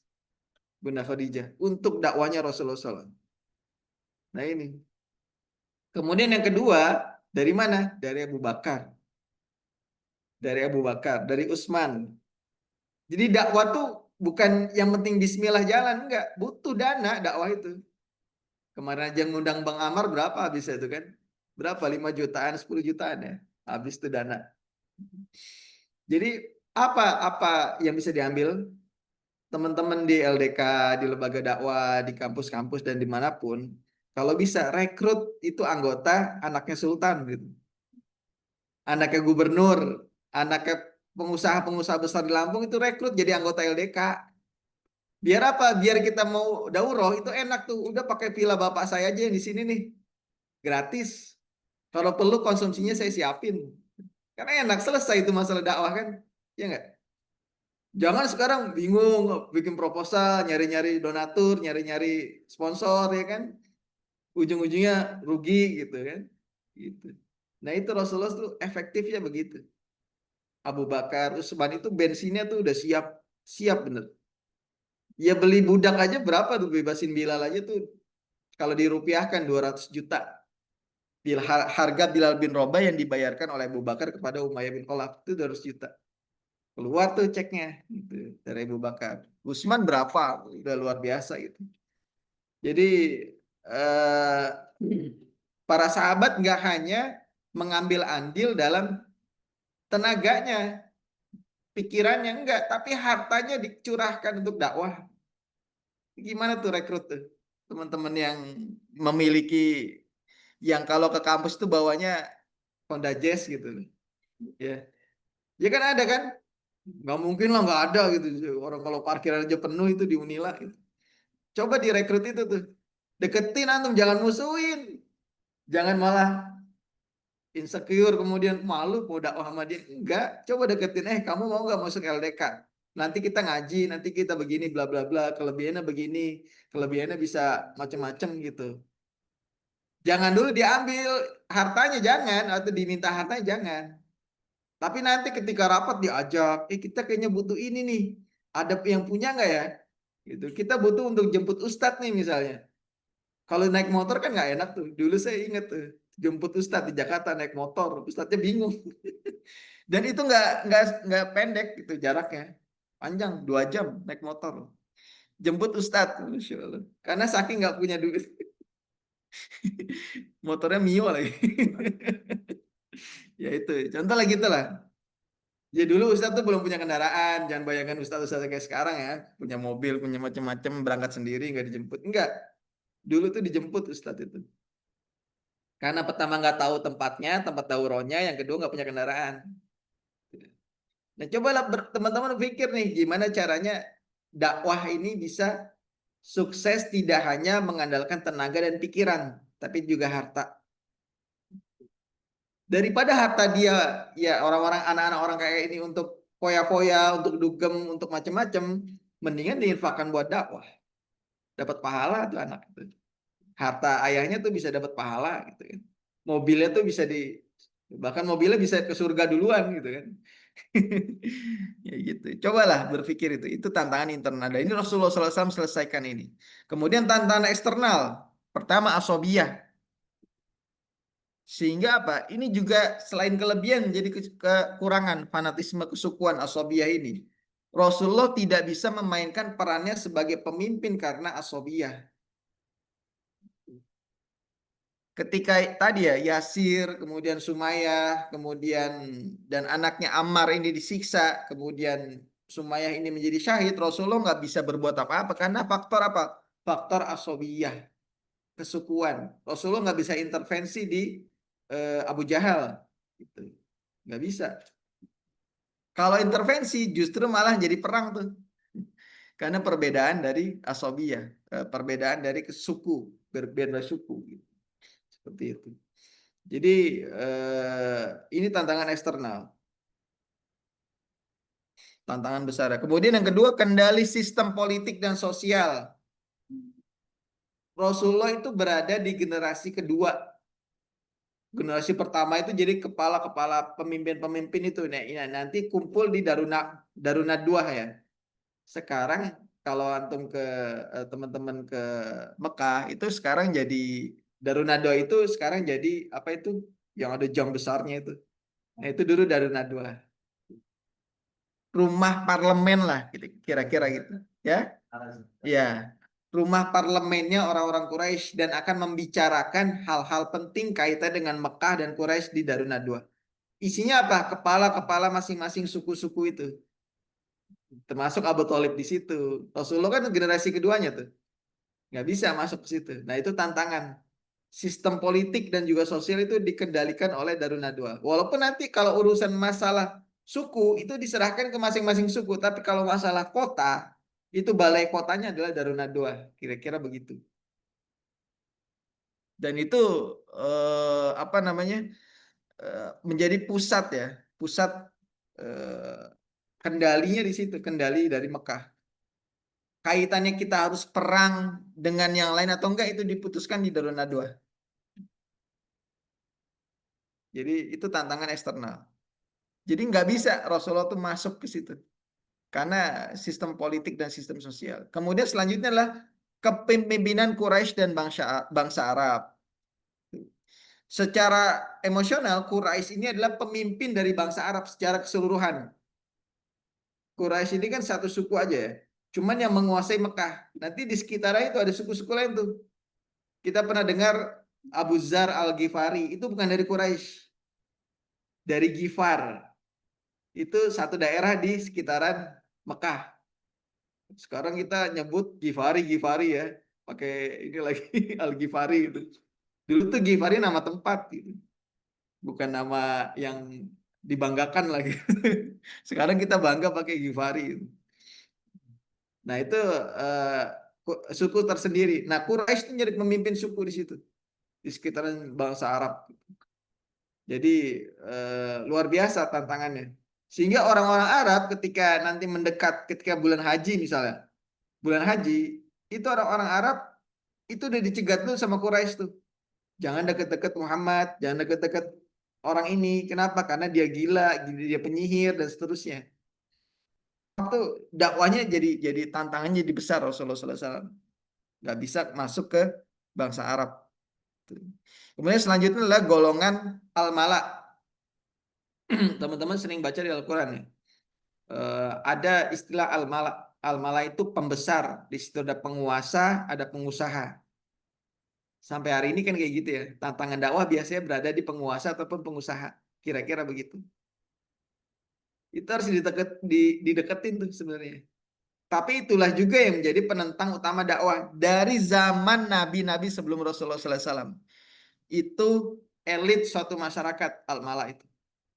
Bunda Khadijah untuk dakwanya Rasulullah SAW. Nah ini. Kemudian yang kedua, dari mana? Dari Abu Bakar. Dari Abu Bakar, dari Utsman. Jadi dakwah tuh bukan yang penting bismillah jalan, enggak. Butuh dana dakwah itu. Kemarin aja ngundang Bang Amar berapa habis itu kan? Berapa? 5 jutaan, 10 jutaan ya. Habis itu dana. Jadi apa yang bisa diambil teman-teman di LDK, di lembaga dakwah, di kampus-kampus dan dimanapun, kalau bisa rekrut itu anggota anaknya sultan gitu, anaknya gubernur, anaknya pengusaha-pengusaha besar di Lampung itu rekrut jadi anggota LDK. Biar apa? Biar kita mau daurah itu enak tuh, udah pakai villa bapak saya aja yang di sini nih, gratis. Kalau perlu konsumsinya saya siapin. Karena enak selesai itu masalah dakwah kan, ya nggak? Jangan sekarang bingung bikin proposal, nyari-nyari donatur, nyari-nyari sponsor ya kan. Ujung-ujungnya rugi gitu kan. Gitu. Nah, itu Rasulullah tuh efektifnya begitu. Abu Bakar, Utsman itu bensinnya tuh udah siap, siap bener. Ya beli budak aja berapa tuh bebasin Bilal aja tuh kalau dirupiahkan 200 juta. Harga Bilal bin Rabah yang dibayarkan oleh Abu Bakar kepada Umayyah bin Khalaf itu 200 juta. Keluar tuh ceknya gitu dari Abu Bakar. Utsman berapa? Udah luar biasa gitu. Jadi eh, para sahabat nggak hanya mengambil andil dalam tenaganya, pikirannya enggak, tapi hartanya dicurahkan untuk dakwah. Gimana tuh rekrut tuh teman-teman yang memiliki, yang kalau ke kampus tuh bawanya Honda Jazz gitu, ya, ya kan ada kan? Nggak mungkin lah nggak ada gitu. Orang kalau parkiran aja penuh itu di Unila. Gitu. Coba direkrut itu tuh, deketin antum, jangan musuhin, jangan malah insecure kemudian malu mau dakwah sama dia, enggak, coba deketin, kamu mau nggak masuk LDK, nanti kita ngaji, nanti kita begini bla bla bla, kelebihannya begini, kelebihannya bisa macam-macam gitu. Jangan dulu diambil hartanya, jangan, atau diminta hartanya jangan, tapi nanti ketika rapat diajak, kita kayaknya butuh ini nih, ada yang punya nggak ya, gitu, kita butuh untuk jemput ustadz nih misalnya. Kalau naik motor kan nggak enak tuh. Dulu saya inget tuh jemput Ustadz di Jakarta naik motor, Ustadznya bingung. Dan itu nggak pendek gitu jaraknya, panjang 2 jam naik motor. Jemput Ustadz, Masya Allah. Karena saking nggak punya duit, motornya Mio lagi. Ya itu, contoh lah gitu lah. Ya dulu Ustadz tuh belum punya kendaraan, jangan bayangkan Ustadz kayak sekarang ya, punya mobil, punya macam-macam, berangkat sendiri nggak dijemput. Enggak, dulu tuh dijemput Ustadz itu. Karena pertama nggak tahu tempatnya, tempat daurahnya, yang kedua nggak punya kendaraan. Nah, cobalah teman-teman pikir nih, gimana caranya dakwah ini bisa sukses tidak hanya mengandalkan tenaga dan pikiran, tapi juga harta. Daripada harta dia, ya orang-orang anak-anak orang kayak ini untuk foya-foya, untuk dugem, untuk macam-macam, mendingan diinfakkan buat dakwah. Dapat pahala tuh anak itu. Harta ayahnya tuh bisa dapat pahala gitu kan. Mobilnya tuh bisa bahkan mobilnya bisa ke surga duluan gitu kan. Ya gitu. Cobalah berpikir itu. Itu tantangan internal. Dan ini Rasulullah SAW selesaikan ini. Kemudian tantangan eksternal. Pertama asobiyah. Sehingga apa? Ini juga selain kelebihan jadi kekurangan fanatisme kesukuan asobiyah ini. Rasulullah tidak bisa memainkan perannya sebagai pemimpin karena asobiyah. Ketika tadi ya Yasir, kemudian Sumayyah, kemudian dan anaknya Ammar ini disiksa, kemudian Sumayyah ini menjadi syahid, Rasulullah nggak bisa berbuat apa-apa karena faktor apa? Faktor asobiyah, kesukuan. Rasulullah nggak bisa intervensi di Abu Jahal, gitu. Nggak bisa. Kalau intervensi justru malah jadi perang tuh, karena perbedaan dari asobiyah, perbedaan dari suku, berbeda suku, gitu. Seperti itu. Jadi ini tantangan eksternal, tantangan besar. Kemudian yang kedua, kendali sistem politik dan sosial. Rasulullah itu berada di generasi kedua. Generasi pertama itu jadi kepala-kepala pemimpin-pemimpin itu. Nah, nanti kumpul di Darunad Dua ya. Sekarang kalau antum ke teman-teman ke Mekah itu sekarang jadi Darunad Dua itu sekarang jadi apa itu yang ada jam besarnya itu. Nah, itu dulu Darunad Dua. Rumah parlemen lah gitu, kira-kira gitu ya. Ya, rumah parlemennya orang-orang Quraisy dan akan membicarakan hal-hal penting kaitan dengan Mekah dan Quraisy di Darun Nadwa. Isinya apa? Kepala-kepala masing-masing suku-suku itu, termasuk Abu Thalib di situ. Rasulullah kan generasi keduanya tuh, nggak bisa masuk ke situ. Nah, itu tantangan. Sistem politik dan juga sosial itu dikendalikan oleh Darun Nadwa. Walaupun nanti kalau urusan masalah suku itu diserahkan ke masing-masing suku, tapi kalau masalah kota itu balai kotanya adalah Darun Nadwa, kira-kira begitu. Dan itu apa namanya menjadi pusat ya, pusat eh, kendalinya di situ, kendali dari Mekah. Kaitannya kita harus perang dengan yang lain atau enggak itu diputuskan di Darun Nadwa. Jadi itu tantangan eksternal. Jadi nggak bisa Rasulullah tuh masuk ke situ karena sistem politik dan sistem sosial. Kemudian selanjutnya adalah kepemimpinan Quraisy dan bangsa bangsa Arab. Secara emosional Quraisy ini adalah pemimpin dari bangsa Arab secara keseluruhan. Quraisy ini kan satu suku aja ya. Cuman yang menguasai Mekah. Nanti di sekitarnya itu ada suku-suku lain tuh. Kita pernah dengar Abu Zar Al-Ghifari itu bukan dari Quraisy, dari Ghifar. Itu satu daerah di sekitaran Mekah. Sekarang kita nyebut Gifari ya, pakai ini lagi Al Gifari itu. Dulu tuh Gifari nama tempat gitu, bukan nama yang dibanggakan lagi. Sekarang kita bangga pakai Gifari. Gitu. Nah itu suku tersendiri. Nah Quraisy itu jadi pemimpin suku di situ, di sekitaran bangsa Arab. Jadi luar biasa tantangannya. Sehingga orang-orang Arab ketika nanti mendekat, ketika bulan haji misalnya, bulan haji itu orang-orang Arab itu udah dicegat tuh sama Quraisy tuh. Jangan deket-deket Muhammad, jangan deket-deket orang ini. Kenapa? Karena dia gila, dia penyihir dan seterusnya. Waktu dakwanya jadi tantangannya jadi besar Rasulullah SAW. Nggak bisa masuk ke bangsa Arab. Kemudian selanjutnya adalah golongan al-mala. Teman-teman sering baca di Al-Quran ya. Ada istilah al-mala. Al-mala itu pembesar. Di situ ada penguasa, ada pengusaha. Sampai hari ini kan kayak gitu ya. Tantangan dakwah biasanya berada di penguasa ataupun pengusaha. Kira-kira begitu. Itu harus dideketin tuh sebenarnya. Tapi itulah juga yang menjadi penentang utama dakwah. Dari zaman nabi-nabi sebelum Rasulullah SAW. Itu elit suatu masyarakat, al-mala itu.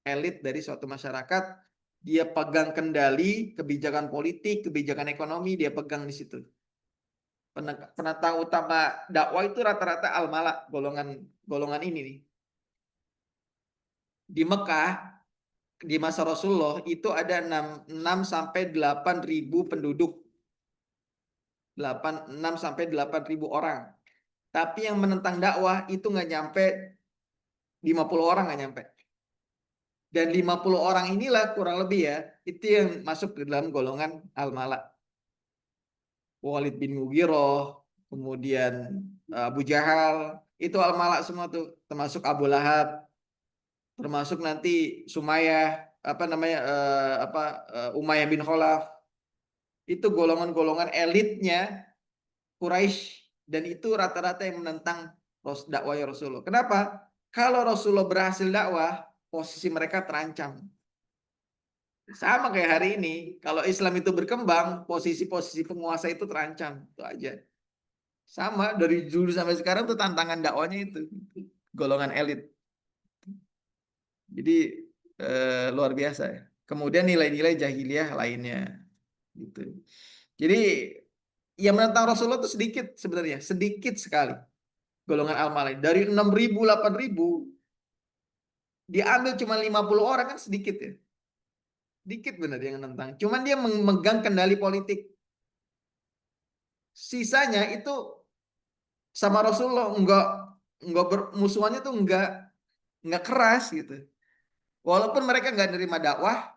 Elit dari suatu masyarakat. Dia pegang kendali kebijakan politik, kebijakan ekonomi, dia pegang di situ. Penentang utama dakwah itu rata-rata al-mala, golongan ini nih. Di Mekah di masa Rasulullah itu ada 6 sampai 8 ribu penduduk. 6 sampai 8 ribu orang. Tapi yang menentang dakwah itu nggak nyampe 50 orang nggak nyampe. Dan 50 orang inilah kurang lebih ya, itu yang masuk ke dalam golongan al-mala. Walid bin Mughirah, kemudian Abu Jahal, itu al-mala semua tuh, termasuk Abu Lahab, termasuk nanti Sumayyah, apa namanya Umayyah bin Khalaf. Itu golongan-golongan elitnya Quraisy dan itu rata-rata yang menentang dakwahnya Rasulullah. Kenapa? Kalau Rasulullah berhasil dakwah, posisi mereka terancam. Sama kayak hari ini, kalau Islam itu berkembang, posisi-posisi penguasa itu terancam. Itu aja. Sama dari dulu sampai sekarang tuh tantangan dakwanya itu. Golongan elit. Jadi luar biasa ya. Kemudian nilai-nilai jahiliyah lainnya gitu. Jadi yang menentang Rasulullah itu sedikit sebenarnya, sedikit sekali. Golongan al-Malai dari 6.000 8.000 diambil cuma 50 orang kan sedikit ya. Dikit benar yang menentang. Cuman dia memegang kendali politik. Sisanya itu sama Rasulullah enggak bermusuhannya tuh enggak keras gitu. Walaupun mereka enggak nerima dakwah,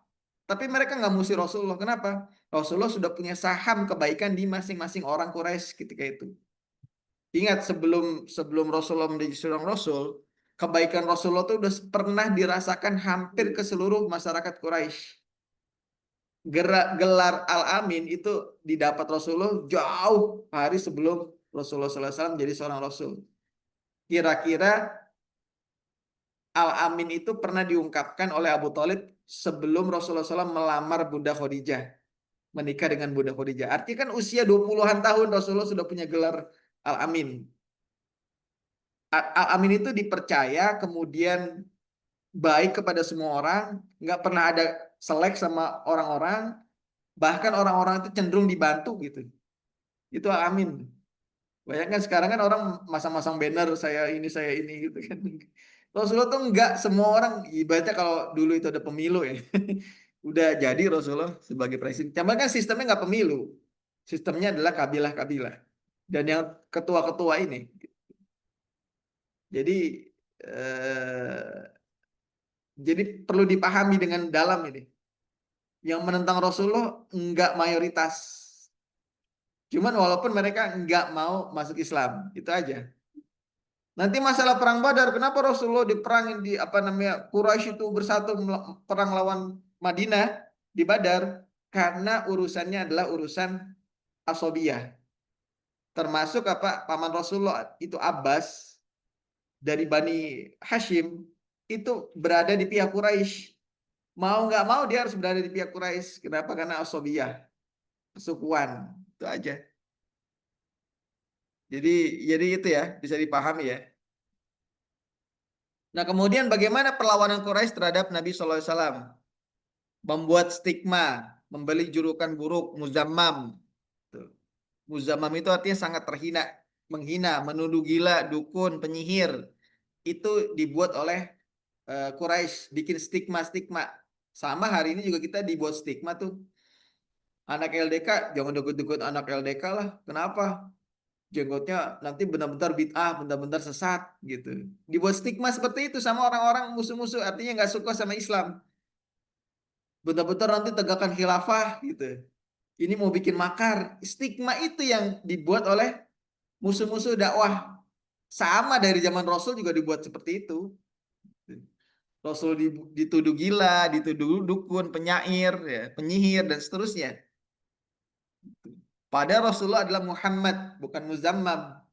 tapi mereka enggak musuh Rasulullah. Kenapa? Rasulullah sudah punya saham kebaikan di masing-masing orang Quraisy ketika itu. Ingat sebelum Rasulullah menjadi seorang Rasul, kebaikan Rasulullah itu sudah pernah dirasakan hampir ke seluruh masyarakat Quraisy. Gelar Al-Amin itu didapat Rasulullah jauh hari sebelum Rasulullah SAW menjadi seorang Rasul. Kira-kira Al-Amin itu pernah diungkapkan oleh Abu Thalib sebelum Rasulullah SAW melamar Bunda Khadijah. Menikah dengan Bunda Khadijah. Artinya kan usia 20-an tahun Rasulullah sudah punya gelar Al-Amin. Al-Amin itu dipercaya, kemudian baik kepada semua orang, nggak pernah ada selek sama orang-orang, bahkan orang-orang itu cenderung dibantu gitu. Itu Al-Amin. Bayangkan sekarang kan orang masang-masang banner saya ini gitu kan. Rasulullah tuh enggak, semua orang ibaratnya kalau dulu itu ada pemilu ya. Udah jadi Rasulullah sebagai presiden. Cuma kan sistemnya nggak pemilu. Sistemnya adalah kabilah-kabilah. Dan yang ketua-ketua ini. Jadi eh, jadi perlu dipahami dengan dalam ini. Yang menentang Rasulullah enggak mayoritas. Cuman walaupun mereka enggak mau masuk Islam, itu aja. Nanti masalah perang Badar, kenapa Rasulullah diperangin di apa namanya Quraisy itu bersatu perang lawan Madinah di Badar? Karena urusannya adalah urusan asobiyah. Termasuk apa paman Rasulullah itu Abbas dari Bani Hashim itu berada di pihak Quraisy. Mau nggak mau dia harus berada di pihak Quraisy. Kenapa? Karena asobiyah, kesukuan. Itu aja. Jadi jadi itu ya bisa dipahami ya. Nah, kemudian bagaimana perlawanan Quraisy terhadap Nabi Shallallahu Alaihi Wasallam? Membuat stigma, membeli julukan buruk, muzammam. Tuh. Muzammam itu artinya sangat terhina, menghina, menuduh gila, dukun, penyihir. Itu dibuat oleh Quraisy, bikin stigma-stigma. Sama hari ini juga kita dibuat stigma tuh. Anak LDK, jangan dukun-dukun anak LDK lah. Kenapa? Jenggotnya nanti benar-benar bid'ah, benar-benar sesat gitu. Dibuat stigma seperti itu sama orang-orang musuh-musuh, artinya nggak suka sama Islam. Benar-benar nanti tegakkan khilafah gitu. Ini mau bikin makar. Stigma itu yang dibuat oleh musuh-musuh dakwah. Sama dari zaman Rasul juga dibuat seperti itu. Rasul dituduh gila, dituduh dukun, penyair, ya, penyihir dan seterusnya. Padahal Rasulullah adalah Muhammad, bukan Muzammam.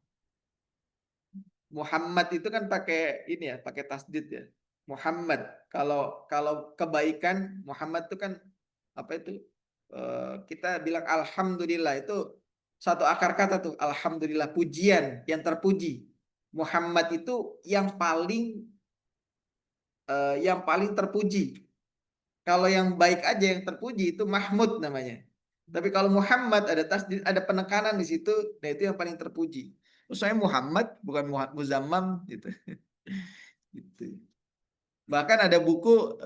Muhammad itu kan pakai ini ya, pakai tasdid ya. Muhammad. Kalau kalau kebaikan Muhammad itu kan apa itu? Kita bilang alhamdulillah itu satu akar kata tuh, alhamdulillah, pujian yang terpuji. Muhammad itu yang paling terpuji. Kalau yang baik aja yang terpuji itu Mahmud namanya. Tapi kalau Muhammad ada tasdid, ada penekanan di situ, nah itu yang paling terpuji. Terus saya Muhammad bukan Muzammam gitu. Gitu. Bahkan ada buku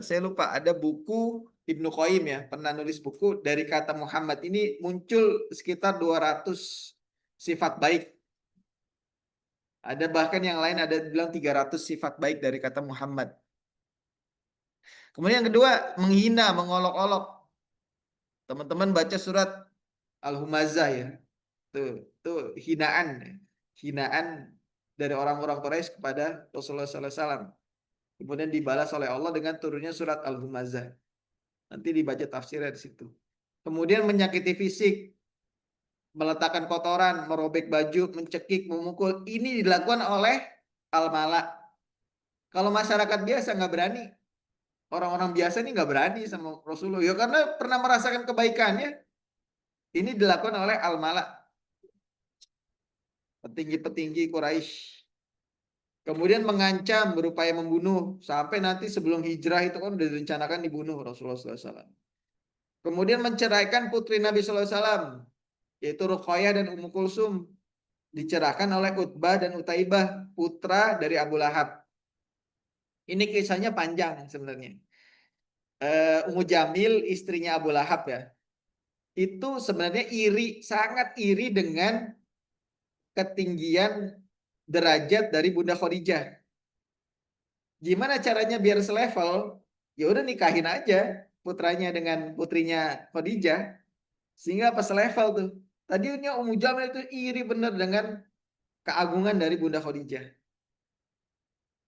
saya lupa, ada buku Ibnu Qayyim ya, pernah nulis buku dari kata Muhammad ini muncul sekitar 200 sifat baik. Ada bahkan yang lain ada bilang 300 sifat baik dari kata Muhammad. Kemudian yang kedua, menghina, mengolok-olok. Teman-teman baca surat Al-Humazah ya. Tuh hinaan. Hinaan dari orang-orang Quraisy kepada Rasulullah SAW. Kemudian dibalas oleh Allah dengan turunnya surat Al-Humazah. Nanti dibaca tafsirnya di situ. Kemudian menyakiti fisik, meletakkan kotoran, merobek baju, mencekik, memukul. Ini dilakukan oleh al-mala. Kalau masyarakat biasa nggak berani. Orang-orang biasa ini nggak berani sama Rasulullah. Ya karena pernah merasakan kebaikannya. Ini dilakukan oleh al-mala, petinggi-petinggi Quraisy. Kemudian mengancam, berupaya membunuh. Sampai nanti sebelum hijrah itu kan udah direncanakan dibunuh Rasulullah SAW. Kemudian menceraikan putri Nabi SAW, yaitu Ruqayyah dan Ummu Kulsum. Dicerahkan oleh Utbah dan Utaibah, putra dari Abu Lahab. Ini kisahnya panjang sebenarnya. Ummu Jamil, istrinya Abu Lahab ya, itu sebenarnya iri, sangat iri dengan ketinggian derajat dari Bunda Khadijah. Gimana caranya biar selevel? Ya udah nikahin aja putranya dengan putrinya Khadijah, sehingga pas selevel tuh. Tadinya Ummu Jamil itu iri bener dengan keagungan dari Bunda Khadijah.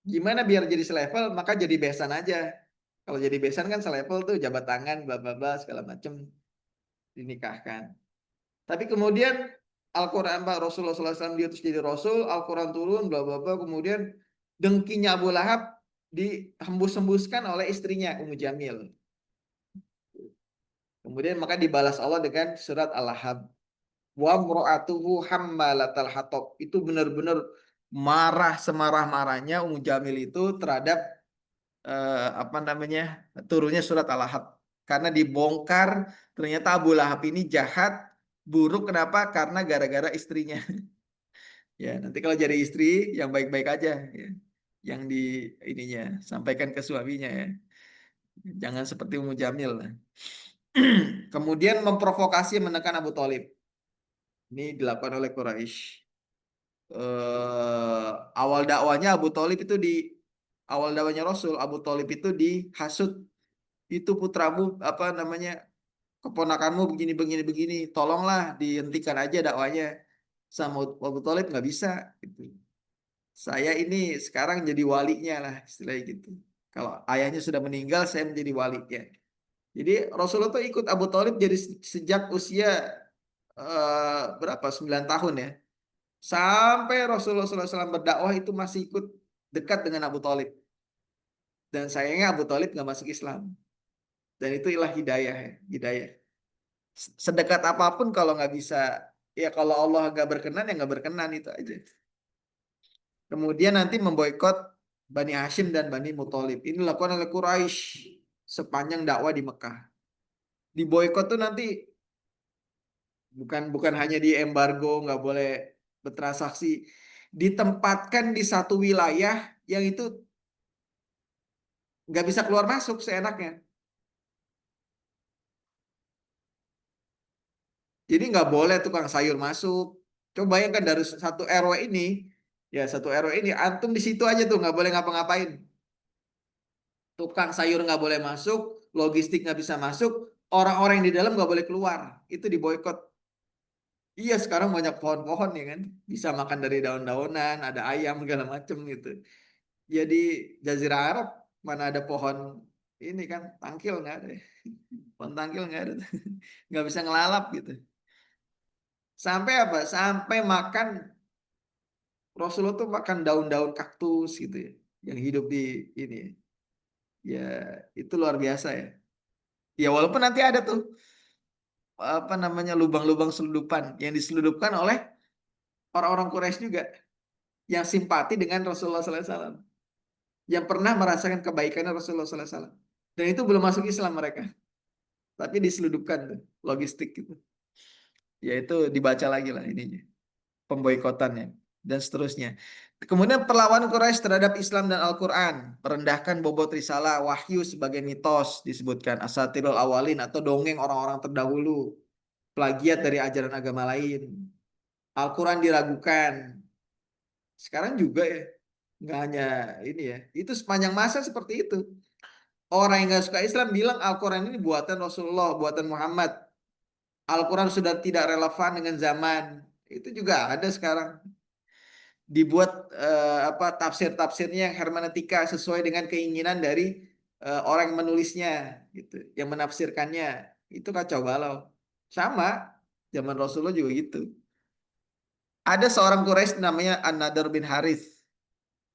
Gimana biar jadi selevel? Maka jadi besan aja. Kalau jadi besan kan selevel tuh jabat tangan, bla bla bla segala macem dinikahkan. Tapi kemudian Al-Quran Pak Rasulullah SAW dia terus jadi Rasul, Al-Quran turun, bla bla bla. Kemudian dengkinya Abu Lahab dihembus-hembuskan oleh istrinya Ummu Jamil. Kemudian maka dibalas Allah dengan surat Al-Lahab. Wa mra'atuhu hammalatal hatab. Itu benar-benar marah semarah-marahnya Ummu Jamil itu terhadap apa namanya turunnya surat Al-Lahab karena dibongkar ternyata Abu Lahab ini jahat buruk. Kenapa? Karena gara-gara istrinya. Ya nanti kalau jadi istri yang baik-baik aja ya, yang di ininya sampaikan ke suaminya ya, jangan seperti Ummu Jamil lah. Kemudian memprovokasi menekan Abu Thalib, ini dilakukan oleh Quraisy. Awal dakwanya Abu Thalib itu di awal dakwanya Rasul, Abu Thalib itu dihasut, itu putramu apa namanya keponakanmu begini begini begini, tolonglah dihentikan aja dakwanya. Sama Abu Thalib nggak bisa gitu. Saya ini sekarang jadi walinya lah istilahnya gitu. Kalau ayahnya sudah meninggal, saya menjadi walinya. Jadi Rasulullah tuh ikut Abu Thalib jadi sejak usia berapa 9 tahun ya. Sampai Rasulullah SAW berdakwah itu masih ikut dekat dengan Abu Thalib. Dan sayangnya Abu Thalib nggak masuk Islam. Dan itu ialah hidayah ya, hidayah. Sedekat apapun kalau nggak bisa, ya kalau Allah nggak berkenan ya nggak berkenan itu aja. Kemudian nanti memboikot Bani Hashim dan Bani Muthalib. Ini dilakukan oleh Quraisy sepanjang dakwah di Mekah. Diboikot tuh nanti bukan bukan hanya di embargo, nggak boleh bertransaksi, ditempatkan di satu wilayah yang itu nggak bisa keluar masuk seenaknya. Jadi nggak boleh tukang sayur masuk. Coba bayangkan dari satu RW ini, ya satu RW ini, antum di situ aja tuh nggak boleh ngapa-ngapain. Tukang sayur nggak boleh masuk, logistik nggak bisa masuk, orang-orang yang di dalam nggak boleh keluar. Itu diboykot. Iya sekarang banyak pohon-pohon ya kan, bisa makan dari daun-daunan, ada ayam segala macem gitu. Jadi Jazirah Arab mana ada pohon ini kan, tangkil nggak ada, pohon tangkil nggak ada, nggak bisa ngelalap gitu. Sampai apa? Sampai makan Rasulullah tuh makan daun-daun kaktus gitu ya, yang hidup di ini. Ya itu luar biasa ya. Ya walaupun nanti ada tuh apa namanya lubang-lubang selundupan yang diselundupkan oleh orang-orang Quraisy juga yang simpati dengan Rasulullah SAW, yang pernah merasakan kebaikannya Rasulullah SAW. Dan itu belum masuk Islam mereka, tapi diselundupkan tuh, logistik gitu. Ya itu dibaca lagi lah ininya, pemboikotannya dan seterusnya. Kemudian perlawanan Quraisy terhadap Islam dan Al-Quran, merendahkan bobot risalah wahyu sebagai mitos disebutkan asatirul awalin atau dongeng orang-orang terdahulu, plagiat dari ajaran agama lain. Al-Quran diragukan. Sekarang juga ya, nggak hanya ini ya, itu sepanjang masa seperti itu. Orang yang nggak suka Islam bilang Al-Quran ini buatan Rasulullah, buatan Muhammad. Al-Quran sudah tidak relevan dengan zaman. Itu juga ada sekarang. Dibuat apa tafsir-tafsirnya yang hermeneutika sesuai dengan keinginan dari orang yang menulisnya, gitu, yang menafsirkannya. Itu kacau balau. Sama. Zaman Rasulullah juga gitu. Ada seorang Quraisy namanya An-Nadhr bin Harith.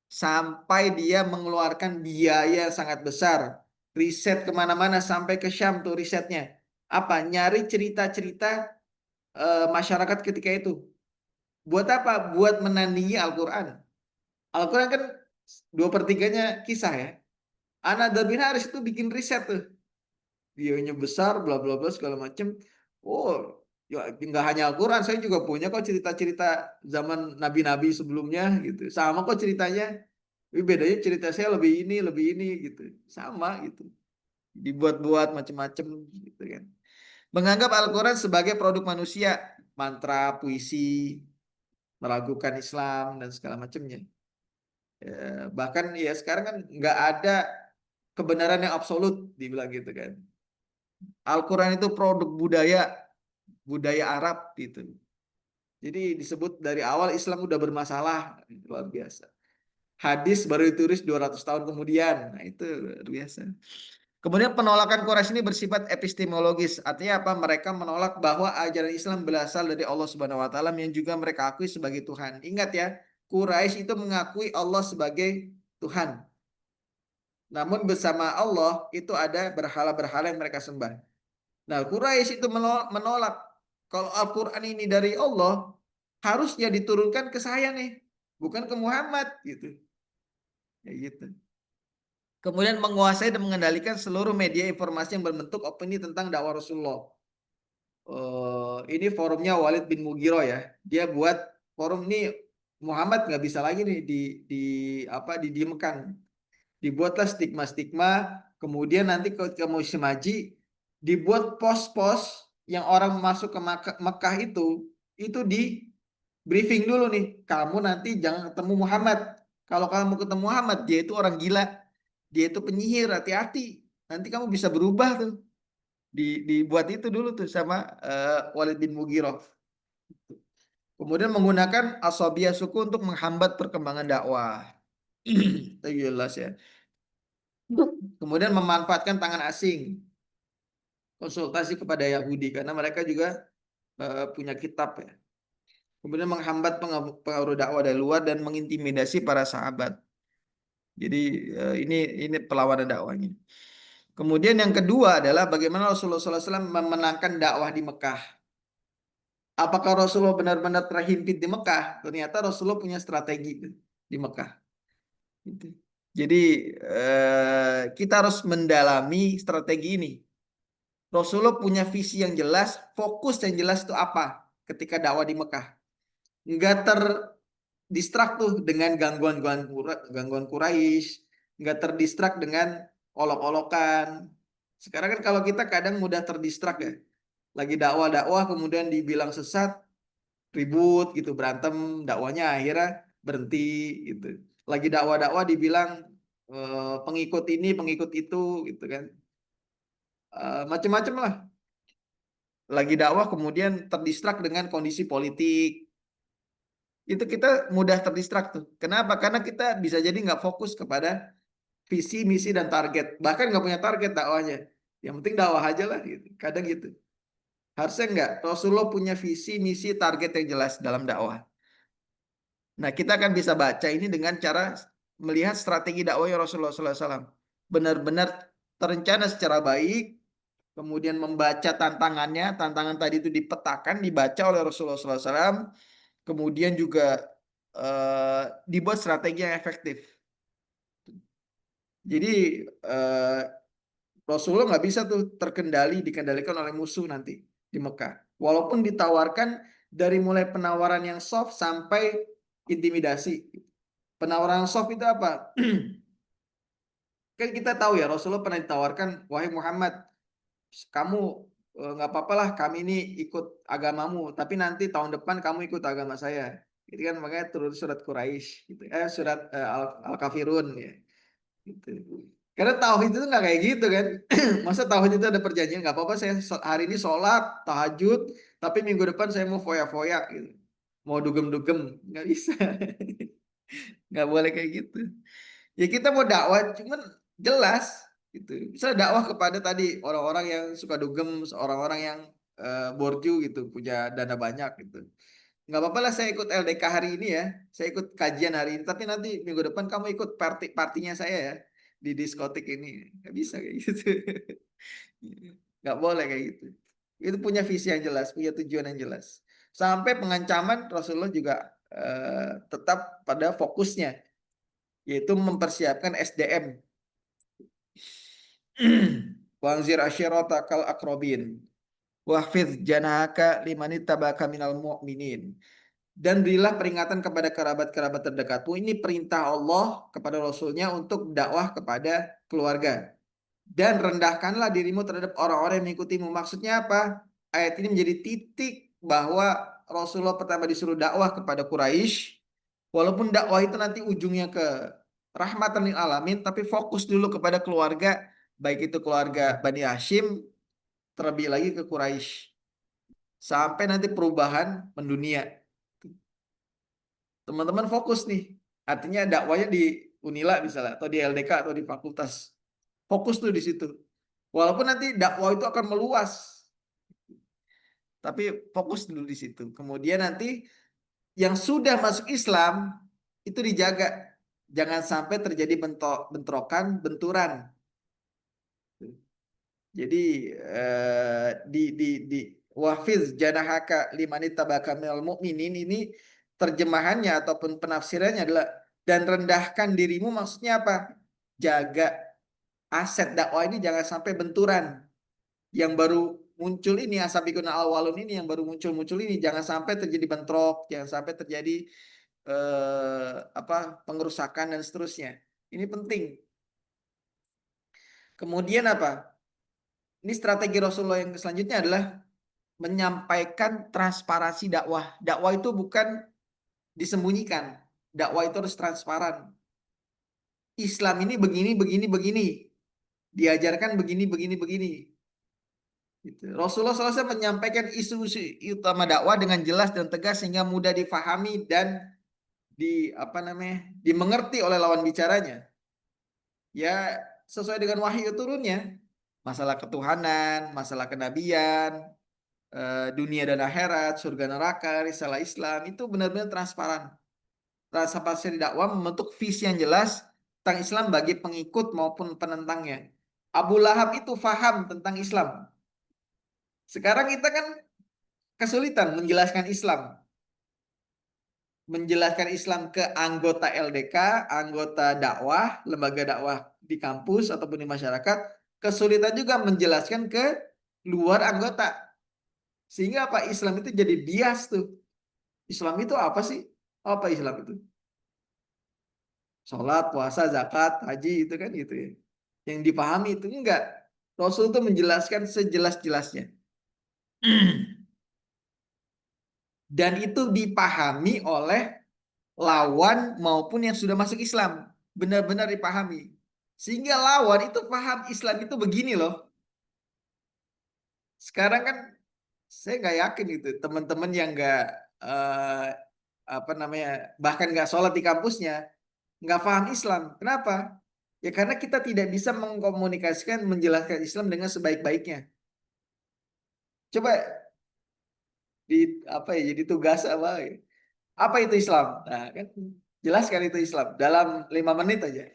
Sampai dia mengeluarkan biaya yang sangat besar. Riset kemana-mana sampai ke Syam tuh risetnya. Apa? Nyari cerita-cerita masyarakat ketika itu. Buat apa? Buat menandingi Al-Quran. Al-Quran kan 2/3-nya kisah ya. An-Nadhr bin Harith itu bikin riset tuh. Biayanya besar, bla bla bla segala macam. Oh, ya nggak hanya Al-Quran, saya juga punya kok cerita-cerita zaman nabi-nabi sebelumnya gitu. Sama kok ceritanya. Tapi bedanya cerita saya lebih ini gitu. Sama gitu. Dibuat-buat macam-macam gitu kan. Menganggap Al-Quran sebagai produk manusia, mantra, puisi, meragukan Islam dan segala macamnya. Bahkan ya sekarang kan nggak ada kebenaran yang absolut dibilang gitu kan. Al-Quran itu produk budaya budaya Arab gitu. Jadi disebut dari awal Islam udah bermasalah, luar biasa. Hadis baru ditulis 200 tahun kemudian. Nah, itu luar biasa. Kemudian penolakan Quraisy ini bersifat epistemologis. Artinya apa? Mereka menolak bahwa ajaran Islam berasal dari Allah Subhanahu wa taala yang juga mereka akui sebagai Tuhan. Ingat ya, Quraisy itu mengakui Allah sebagai Tuhan. Namun bersama Allah itu ada berhala-berhala yang mereka sembah. Nah, Quraisy itu menolak kalau Al-Quran ini dari Allah harusnya diturunkan ke saya nih, bukan ke Muhammad gitu. Ya gitu. Kemudian menguasai dan mengendalikan seluruh media informasi yang berbentuk opini tentang dakwah Rasulullah. Ini forumnya Walid bin Mughirah ya. Dia buat forum ini Muhammad nggak bisa lagi nih di apa didiemkan. Dibuatlah stigma-stigma. Kemudian nanti ke musim haji dibuat pos-pos yang orang masuk ke Mekah itu di briefing dulu nih. Kamu nanti jangan ketemu Muhammad. Kalau kamu ketemu Muhammad, dia itu orang gila. Dia itu penyihir, hati-hati. Nanti kamu bisa berubah tuh. Dibuat itu dulu tuh sama Walid bin Mughirah. Kemudian menggunakan asabiyah suku untuk menghambat perkembangan dakwah. Itu jelas ya. Kemudian memanfaatkan tangan asing, konsultasi kepada Yahudi karena mereka juga punya kitab ya. Kemudian menghambat pengaruh dakwah dari luar dan mengintimidasi para sahabat. Jadi ini perlawanan dakwahnya. Kemudian yang kedua adalah bagaimana Rasulullah SAW memenangkan dakwah di Mekah. Apakah Rasulullah benar-benar terhimpit di Mekah? Ternyata Rasulullah punya strategi di Mekah. Gitu. Jadi kita harus mendalami strategi ini. Rasulullah punya visi yang jelas, fokus yang jelas itu apa ketika dakwah di Mekah. Nggak terdistrak tuh dengan gangguan Quraisy, nggak terdistrak dengan olok-olokan. Sekarang kan kalau kita kadang mudah terdistrak ya. Lagi dakwah-dakwah kemudian dibilang sesat, ribut gitu, berantem, dakwahnya akhirnya berhenti gitu. Lagi dakwah-dakwah dibilang pengikut ini, pengikut itu gitu kan. Macam-macam lah. Lagi dakwah kemudian terdistrak dengan kondisi politik. Itu kita mudah terdistrak tuh. Kenapa? Karena kita bisa jadi nggak fokus kepada visi, misi, dan target. Bahkan nggak punya target dakwahnya. Yang penting dakwah aja lah gitu. Kadang gitu. Harusnya nggak. Rasulullah punya visi, misi, target yang jelas dalam dakwah. Nah, kita akan bisa baca ini dengan cara melihat strategi dakwah Rasulullah SAW. Benar-benar terencana secara baik, kemudian membaca tantangannya, tantangan tadi itu dipetakan, dibaca oleh Rasulullah SAW, kemudian juga dibuat strategi yang efektif. Jadi Rasulullah nggak bisa tuh dikendalikan oleh musuh nanti di Mekah. Walaupun ditawarkan dari mulai penawaran yang soft sampai intimidasi. Penawaran soft itu apa? Kan kita tahu ya Rasulullah pernah ditawarkan, wahai Muhammad, kamu nggak apa-apa lah kami ini ikut agamamu, tapi nanti tahun depan kamu ikut agama saya. Itu kan makanya turun surat Quraisy, gitu. Surat Al-Kafirun ya. Gitu. Karena tauhid itu nggak kayak gitu kan. Masa tauhid itu ada perjanjian, nggak apa-apa saya hari ini sholat, tahajud, tapi minggu depan saya mau foya-foya gitu. Mau dugem-dugem, nggak bisa. Nggak boleh kayak gitu. Ya kita mau dakwah, cuman jelas gitu. Bisa dakwah kepada tadi orang-orang yang suka dugem, orang-orang yang borju gitu, punya dana banyak gitu. Nggak apa-apa lah saya ikut LDK hari ini ya, saya ikut kajian hari ini, tapi nanti minggu depan kamu ikut partinya saya ya di diskotik ini. Nggak bisa kayak gitu. Nggak boleh kayak gitu. Itu punya visi yang jelas, punya tujuan yang jelas. Sampai pengancaman Rasulullah juga tetap pada fokusnya, yaitu mempersiapkan SDM. Wangzir asyirata kal akrobin. Wahfidz janahaka limanit tabaka minal mu'minin. Dan berilah peringatan kepada kerabat-kerabat terdekatmu. Ini perintah Allah kepada Rasulnya untuk dakwah kepada keluarga. Dan rendahkanlah dirimu terhadap orang-orang yang mengikutimu. Maksudnya apa? Ayat ini menjadi titik bahwa Rasulullah pertama disuruh dakwah kepada Quraisy. Walaupun dakwah itu nanti ujungnya ke rahmatan lil alamin, tapi fokus dulu kepada keluarga, baik itu keluarga Bani Hashim, terlebih lagi ke Quraisy. Sampai nanti perubahan mendunia. Teman-teman fokus nih. Artinya dakwanya di Unila misalnya, atau di LDK, atau di fakultas. Fokus tuh di situ. Walaupun nanti dakwah itu akan meluas. Tapi fokus dulu di situ. Kemudian nanti yang sudah masuk Islam, itu dijaga. Jangan sampai terjadi bentrokan, benturan. Jadi di wafiz janahaka limanit tabaka minal mu'minin ini terjemahannya ataupun penafsirannya adalah dan rendahkan dirimu, maksudnya apa? Jaga aset dakwah ini jangan sampai benturan. Yang baru muncul ini asabikun awalun ini yang baru muncul ini jangan sampai terjadi bentrok, jangan sampai terjadi apa pengerusakan dan seterusnya. Ini penting. Kemudian apa? Ini strategi Rasulullah yang selanjutnya adalah menyampaikan transparansi dakwah. Dakwah itu bukan disembunyikan. Dakwah itu harus transparan. Islam ini begini, begini, begini. Diajarkan begini, begini, begini. Gitu. Rasulullah SAW menyampaikan isu-isu utama dakwah dengan jelas dan tegas sehingga mudah difahami dan dimengerti oleh lawan bicaranya. Ya sesuai dengan wahyu turunnya. Masalah ketuhanan, masalah kenabian, dunia dan akhirat, surga neraka, risalah Islam itu benar-benar transparan. Transparansi dakwah membentuk visi yang jelas tentang Islam bagi pengikut maupun penentangnya. Abu Lahab itu faham tentang Islam. Sekarang kita kan kesulitan menjelaskan Islam. Menjelaskan Islam ke anggota LDK, anggota dakwah, lembaga dakwah di kampus ataupun di masyarakat. Kesulitan juga menjelaskan ke luar anggota. Sehingga apa? Islam itu jadi bias tuh. Islam itu apa sih? Apa Islam itu? Sholat, puasa, zakat, haji itu kan gitu ya. Yang dipahami itu enggak. Rasul itu menjelaskan sejelas-jelasnya. Dan itu dipahami oleh lawan maupun yang sudah masuk Islam. Benar-benar dipahami. Sehingga lawan itu paham Islam itu begini loh. Sekarang kan saya nggak yakin itu teman-teman yang nggak eh, apa namanya bahkan nggak sholat di kampusnya nggak paham Islam. Kenapa? Ya karena kita tidak bisa mengkomunikasikan, menjelaskan Islam dengan sebaik-baiknya. Coba di apa ya jadi tugas apa ya? Apa itu Islam? Nah, kan jelaskan itu Islam dalam 5 menit aja.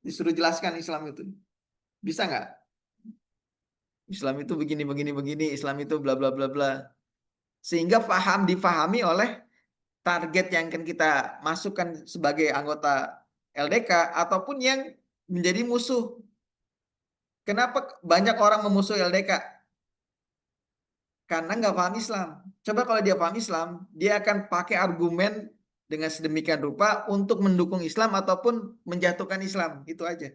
Disuruh jelaskan Islam itu. Bisa nggak? Islam itu begini begini begini, Islam itu bla bla bla bla. Sehingga difahami oleh target yang akan kita masukkan sebagai anggota LDK ataupun yang menjadi musuh. Kenapa banyak orang memusuhi LDK? Karena nggak paham Islam. Coba kalau dia paham Islam, dia akan pakai argumen dengan sedemikian rupa untuk mendukung Islam ataupun menjatuhkan Islam. Itu aja.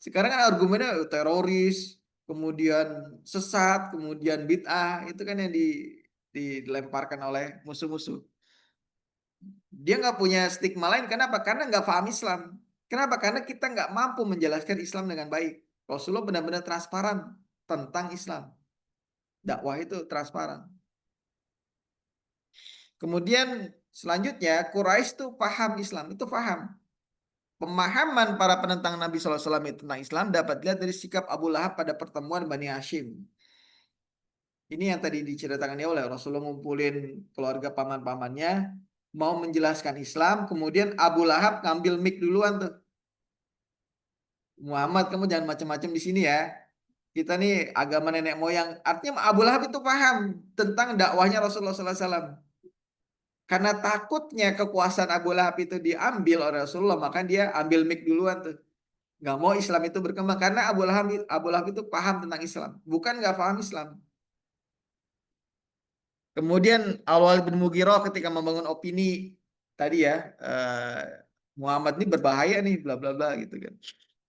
Sekarang kan argumennya teroris, kemudian sesat, kemudian bid'ah, itu kan yang dilemparkan oleh musuh-musuh. Dia nggak punya stigma lain. Kenapa? Karena nggak paham Islam. Kenapa? Karena kita nggak mampu menjelaskan Islam dengan baik. Rasulullah benar-benar transparan tentang Islam. Dakwah itu transparan. Kemudian selanjutnya Quraisy itu paham Islam, itu paham. Pemahaman para penentang Nabi SAW tentang Islam dapat dilihat dari sikap Abu Lahab pada pertemuan Bani Hashim. Ini yang tadi diceritakan ya oleh Rasulullah, ngumpulin keluarga paman-pamannya, mau menjelaskan Islam, kemudian Abu Lahab ngambil mic duluan tuh. Muhammad, kamu jangan macam-macam di sini ya. Kita nih agama nenek moyang. Artinya Abu Lahab itu paham tentang dakwahnya Rasulullah SAW. Karena takutnya kekuasaan Abu Lahab itu diambil oleh Rasulullah, maka dia ambil mic duluan tuh. Nggak mau Islam itu berkembang karena Abu Lahab itu paham tentang Islam, bukan nggak paham Islam. Kemudian Al-Walid bin Mughirah ketika membangun opini tadi ya, Muhammad ini berbahaya nih, bla bla bla gitu kan.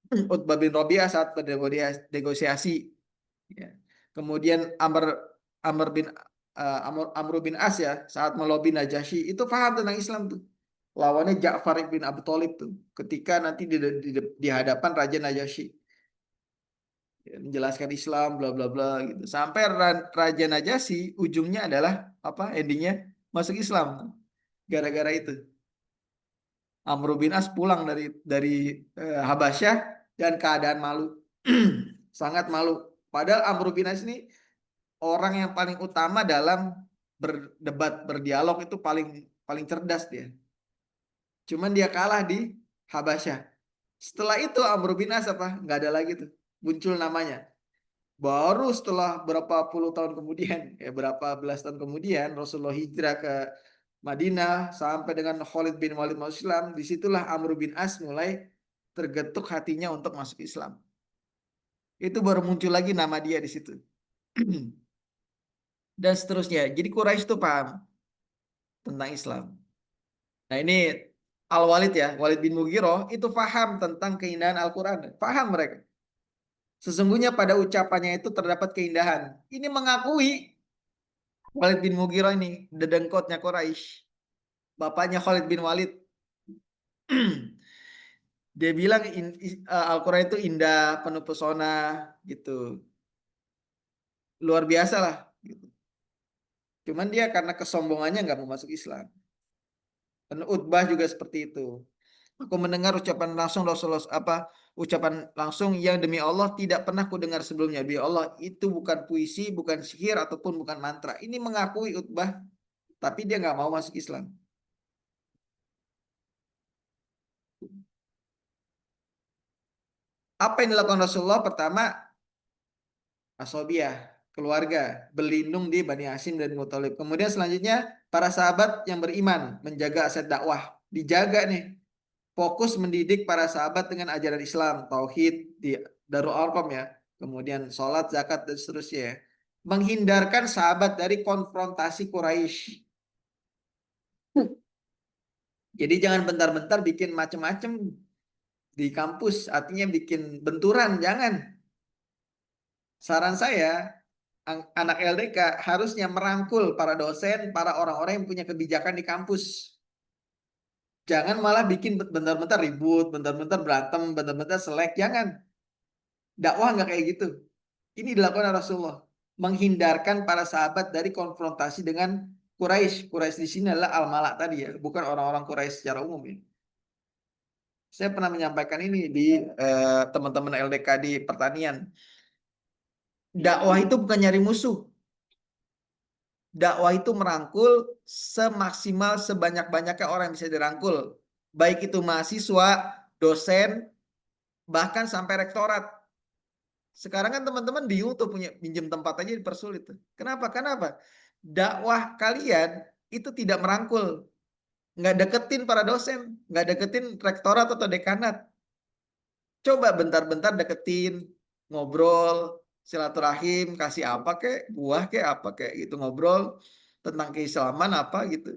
Utbah bin Rabi'ah saat bernegosiasi, ya. Kemudian Amr bin Amr bin As ya saat melobi Najasyi itu paham tentang Islam tuh. Lawannya Ja'far bin Abi Thalib tuh ketika nanti di hadapan Raja Najasyi, ya, menjelaskan Islam bla bla bla gitu. Sampai Raja Najasyi ujungnya adalah apa? Endingnya masuk Islam gara-gara itu. Amr bin As pulang dari Habasyah dan keadaan malu. Sangat malu. Padahal Amr bin As ini orang yang paling utama dalam berdebat, berdialog, itu paling paling cerdas dia. Cuman dia kalah di Habasyah. Setelah itu Amr bin As apa? Nggak ada lagi tuh. Muncul namanya. Baru setelah berapa puluh tahun kemudian, ya berapa belas tahun kemudian, Rasulullah hijrah ke Madinah sampai dengan Khalid bin Walid masuk Islam. Disitulah Amr bin As mulai tergetuk hatinya untuk masuk Islam. Itu baru muncul lagi nama dia di situ. Dan seterusnya. Jadi Quraisy itu paham tentang Islam. Nah ini Al-Walid ya, Walid bin Mughirah itu paham tentang keindahan Al-Quran. Paham mereka. Sesungguhnya pada ucapannya itu terdapat keindahan. Ini mengakui Walid bin Mughirah ini dedengkotnya Quraisy. Bapaknya Khalid bin Walid. Dia bilang Al-Quran itu indah, penuh pesona gitu. Luar biasa lah gitu. Cuman dia karena kesombongannya nggak mau masuk Islam. Dan Utbah juga seperti itu. Aku mendengar ucapan langsung Rasulullah ucapan langsung yang demi Allah tidak pernah ku dengar sebelumnya. Demi Allah itu bukan puisi, bukan sihir ataupun bukan mantra. Ini mengakui Utbah, tapi dia nggak mau masuk Islam. Apa yang dilakukan Rasulullah? Pertama, asobiah, keluarga, berlindung di Bani Hashim dan Muthalib. Kemudian selanjutnya para sahabat yang beriman menjaga aset dakwah, dijaga nih. Fokus mendidik para sahabat dengan ajaran Islam, tauhid di Darul Arqam ya. Kemudian sholat, zakat dan seterusnya, ya. Menghindarkan sahabat dari konfrontasi Quraisy. Jadi jangan bentar-bentar bikin macem-macem di kampus, artinya bikin benturan, jangan. Saran saya, anak LDK harusnya merangkul para dosen, para orang-orang yang punya kebijakan di kampus. Jangan malah bikin bentar-bentar ribut, bentar-bentar berantem, bentar-bentar selek, jangan. Dakwah nggak kayak gitu. Ini dilakukan Rasulullah. Menghindarkan para sahabat dari konfrontasi dengan Quraisy. Quraisy di sini adalah Al-Malak tadi ya, bukan orang-orang Quraisy secara umum ya. Saya pernah menyampaikan ini di teman-teman LDK di pertanian. Dakwah itu bukan nyari musuh. Dakwah itu merangkul semaksimal sebanyak-banyaknya orang yang bisa dirangkul. Baik itu mahasiswa, dosen, bahkan sampai rektorat. Sekarang kan teman-teman bingung tuh punya pinjam tempat aja dipersulit. Kenapa? Kenapa? Dakwah kalian itu tidak merangkul, nggak deketin para dosen, nggak deketin rektorat atau dekanat. Coba bentar-bentar deketin, ngobrol, silaturahim, kasih apa kek, buah kek, apa kek gitu, ngobrol tentang keislaman apa gitu.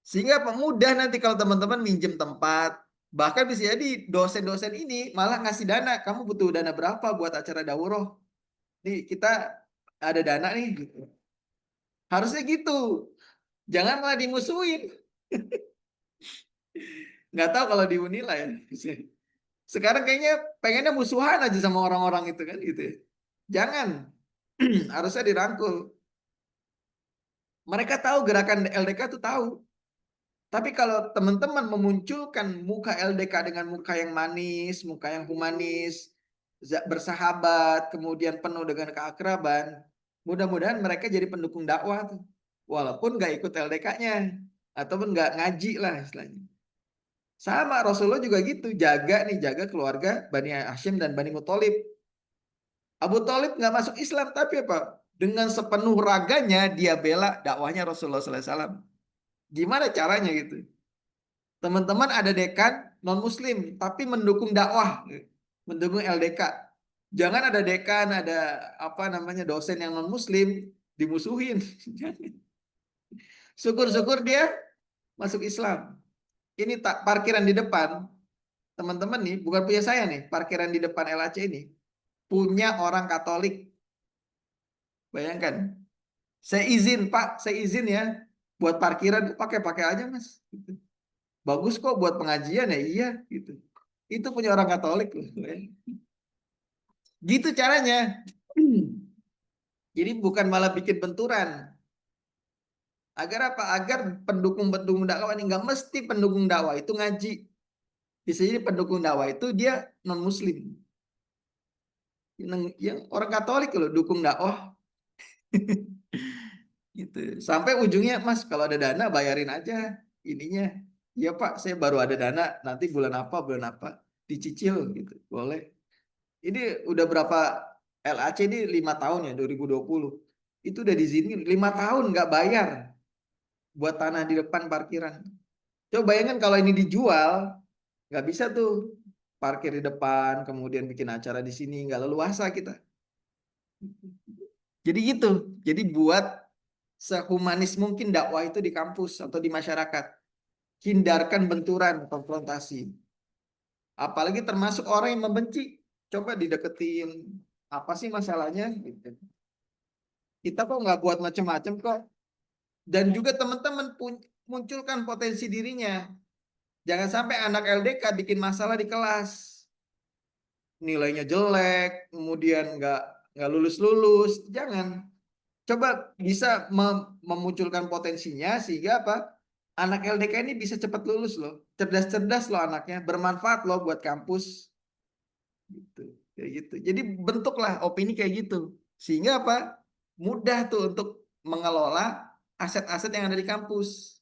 Sehingga mudah nanti kalau teman-teman minjem tempat, bahkan bisa jadi dosen-dosen ini malah ngasih dana. Kamu butuh dana berapa buat acara daurah? Nih kita ada dana nih gitu. Harusnya gitu. Jangan malah dimusuhin. Nggak tahu kalau di Unila ya. Sekarang kayaknya pengennya musuhan aja sama orang-orang itu kan gitu ya. Jangan. Harusnya dirangkul. Mereka tahu gerakan LDK itu tahu. Tapi kalau teman-teman memunculkan muka LDK dengan muka yang manis, muka yang humanis, bersahabat, kemudian penuh dengan keakraban, Mudah-mudahan mereka jadi pendukung dakwah tuh. Walaupun nggak ikut LDK-nya ataupun nggak ngaji lah istilahnya. Sama Rasulullah juga gitu, jaga keluarga Bani Hashim dan Bani Muthalib. Abu Thalib nggak masuk Islam tapi apa? Dengan sepenuh raganya dia bela dakwahnya Rasulullah SAW. Gimana caranya gitu? Teman-teman ada dekan non Muslim tapi mendukung dakwah, mendukung LDK. Jangan ada dekan, ada apa namanya dosen yang non Muslim dimusuhin. Syukur-syukur dia masuk Islam. Ini tak parkiran di depan, teman-teman nih, bukan punya saya nih, parkiran di depan LAC ini punya orang Katolik. Bayangkan, saya izin Pak, saya izin ya buat parkiran, pakai aja Mas. Bagus kok buat pengajian ya, iya gitu. Itu punya orang Katolik loh. Gitu caranya. Jadi bukan malah bikin benturan. Agar apa? Agar pendukung-pendukung dakwah ini nggak mesti pendukung dakwah itu ngaji. Bisa jadi pendukung dakwah itu dia non Muslim. Yang orang Katolik loh dukung dakwah. Gitu. Sampai ujungnya Mas kalau ada dana bayarin aja ininya. Ya Pak, saya baru ada dana nanti bulan apa dicicil gitu. Boleh. Ini udah berapa LAC ini 5 tahun ya 2020. Itu udah diizinin 5 tahun nggak bayar buat tanah di depan parkiran. Coba bayangkan kalau ini dijual nggak bisa tuh parkir di depan kemudian bikin acara di sini nggak leluasa kita. Jadi gitu. Jadi buat sehumanis mungkin dakwah itu di kampus atau di masyarakat. Hindarkan benturan, konfrontasi. Apalagi termasuk orang yang membenci. Coba dideketin. Apa sih masalahnya? Gitu. Kita kok nggak buat macam-macam kok. Dan juga teman-teman munculkan potensi dirinya. Jangan sampai anak LDK bikin masalah di kelas. Nilainya jelek, kemudian nggak lulus-lulus. Jangan. Coba bisa memunculkan potensinya sehingga apa? Anak LDK ini bisa cepat lulus loh. Cerdas-cerdas loh anaknya, bermanfaat loh buat kampus. Gitu. Kayak gitu. Jadi bentuklah opini kayak gitu. Sehingga apa? Mudah tuh untuk mengelola aset-aset yang ada di kampus.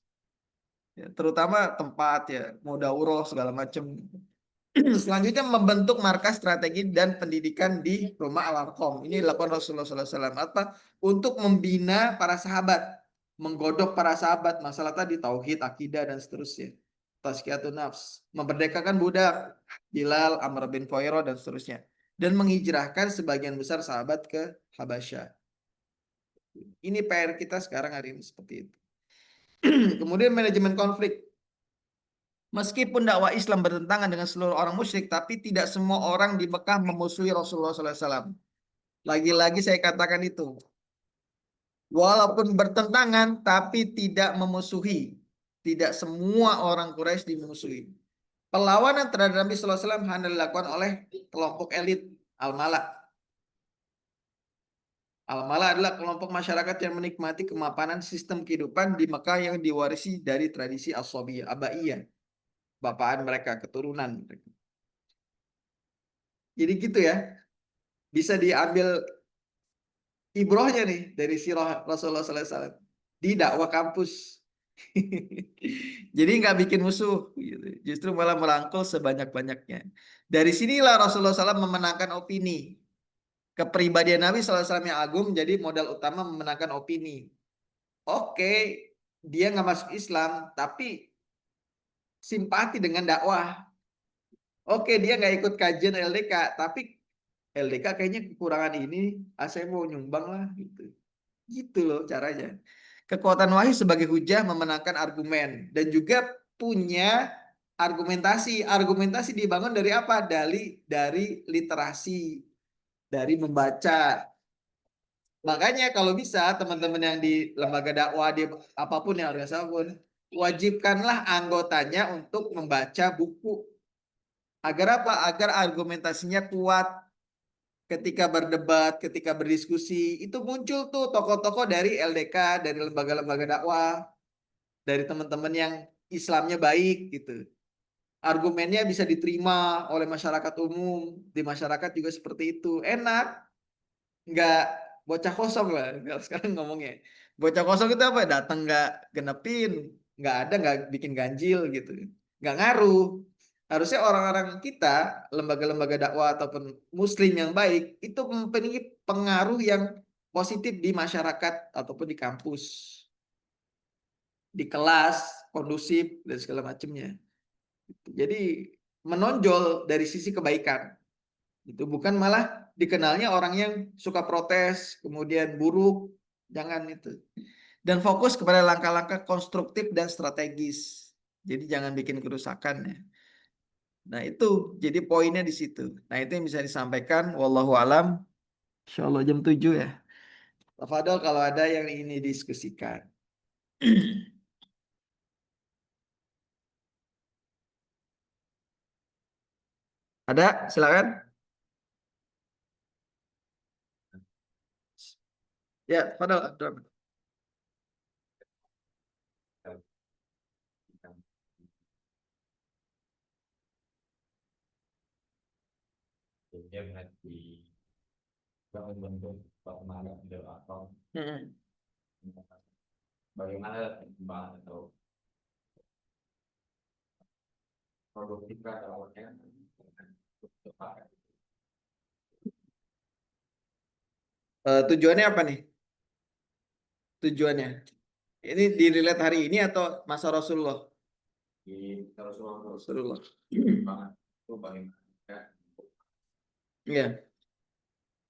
Ya, terutama tempat ya, mau daurah segala macam. Selanjutnya membentuk markas strategi dan pendidikan di Rumah Al-Arqam. Ini dilakukan Rasulullah SAW. Apa? Untuk membina para sahabat, menggodok para sahabat, masalah tadi tauhid, akidah dan seterusnya. Tazkiyatun nafs, memerdekakan budak, Bilal, Amr bin Fuhairah dan seterusnya. Dan menghijrahkan sebagian besar sahabat ke Habasyah. Ini PR kita sekarang hari ini seperti itu. Kemudian manajemen konflik. Meskipun dakwah Islam bertentangan dengan seluruh orang musyrik, tapi tidak semua orang di Mekah memusuhi Rasulullah SAW. Lagi-lagi saya katakan itu. Walaupun bertentangan, tapi tidak memusuhi. Tidak semua orang Quraisy dimusuhi. Perlawanan terhadap Nabi SAW hanya dilakukan oleh kelompok elit Al-Mala. Al-Mala adalah kelompok masyarakat yang menikmati kemapanan sistem kehidupan di Mekah yang diwarisi dari tradisi As-Sobiyah, Abaiyah. Bapaan mereka, keturunan mereka. Jadi gitu ya. Bisa diambil ibrohnya nih dari sirah Rasulullah SAW di dakwah kampus. Jadi nggak bikin musuh, gitu. Justru malah merangkul sebanyak-banyaknya. Dari sinilah Rasulullah SAW memenangkan opini. Kepribadian Nabi SAW yang agung jadi modal utama memenangkan opini. Oke, dia nggak masuk Islam, tapi simpati dengan dakwah. Oke, dia nggak ikut kajian LDK, tapi LDK kayaknya kekurangan ini, saya mau nyumbang lah gitu. Gitu loh caranya. Kekuatan wahyu sebagai hujah memenangkan argumen dan juga punya argumentasi. Argumentasi dibangun dari apa? Dari literasi, dari membaca. Makanya kalau bisa teman-teman yang di lembaga dakwah di apapun yang organisasi apapun, wajibkanlah anggotanya untuk membaca buku. Agar apa? Agar argumentasinya kuat, ketika berdebat, ketika berdiskusi, itu muncul tuh tokoh-tokoh dari LDK, dari lembaga-lembaga dakwah, dari teman-teman yang Islamnya baik gitu. Argumennya bisa diterima oleh masyarakat umum, di masyarakat juga seperti itu. Enak, nggak bocah kosong lah kalau sekarang ngomongnya. Bocah kosong itu apa? Datang nggak genepin, nggak ada, nggak bikin ganjil gitu, nggak ngaruh. Harusnya orang-orang kita, lembaga-lembaga dakwah ataupun muslim yang baik itu mempunyai pengaruh yang positif di masyarakat ataupun di kampus, di kelas, kondusif dan segala macamnya. Jadi menonjol dari sisi kebaikan. Itu bukan malah dikenalnya orang yang suka protes, kemudian buruk, jangan itu. Dan fokus kepada langkah-langkah konstruktif dan strategis. Jadi jangan bikin kerusakan ya. Nah itu jadi poinnya di situ. Nah itu yang bisa disampaikan. Wallahu alam. Insya Allah jam 7 ya. Tafadhol kalau ada yang ingin didiskusikan. Ada? Silakan. Ya, tafadhol Abdurrahman. Mm-mm. Bagaimana perkembangan atau produktif awalnya tepat. Tujuannya apa nih? Tujuannya? Ini di relate hari ini atau masa Rasulullah? Di Rasulullah. perkembangan itu bagaimana ya? Iya.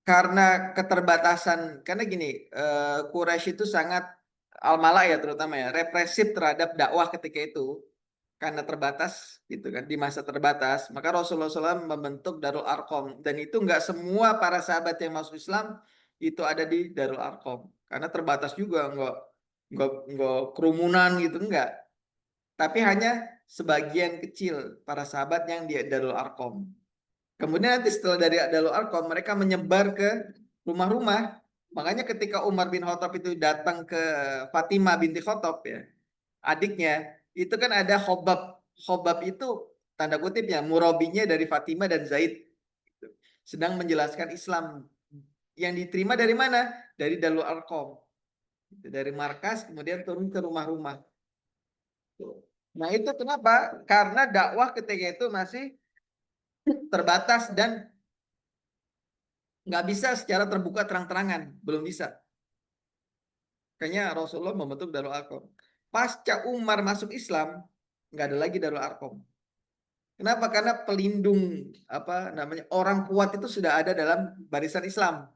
Karena keterbatasan, karena gini, Quraisy itu sangat al-mala ya terutama ya, represif terhadap dakwah ketika itu karena terbatas gitu kan, di masa terbatas, maka Rasulullah SAW membentuk Darul Arqam dan itu nggak semua para sahabat yang masuk Islam itu ada di Darul Arqam karena terbatas juga, nggak kerumunan gitu enggak, tapi hanya sebagian kecil para sahabat yang di Darul Arqam. Kemudian nanti setelah dari Darul Arqam mereka menyebar ke rumah-rumah. Makanya ketika Umar bin Khattab itu datang ke Fatimah binti Khattab ya, adiknya, itu kan ada Khobab. Khobab itu tanda kutipnya murabinya dari Fatimah dan Zaid. Sedang menjelaskan Islam yang diterima dari mana? Dari Darul Arqam. Dari markas kemudian turun ke rumah-rumah. Nah itu kenapa? Karena dakwah ketika itu masih terbatas dan nggak bisa secara terbuka terang-terangan, belum bisa. Kayaknya Rasulullah membentuk Darul Arqam. Pasca Umar masuk Islam, nggak ada lagi Darul Arqam. Kenapa? Karena pelindung apa namanya orang kuat itu sudah ada dalam barisan Islam.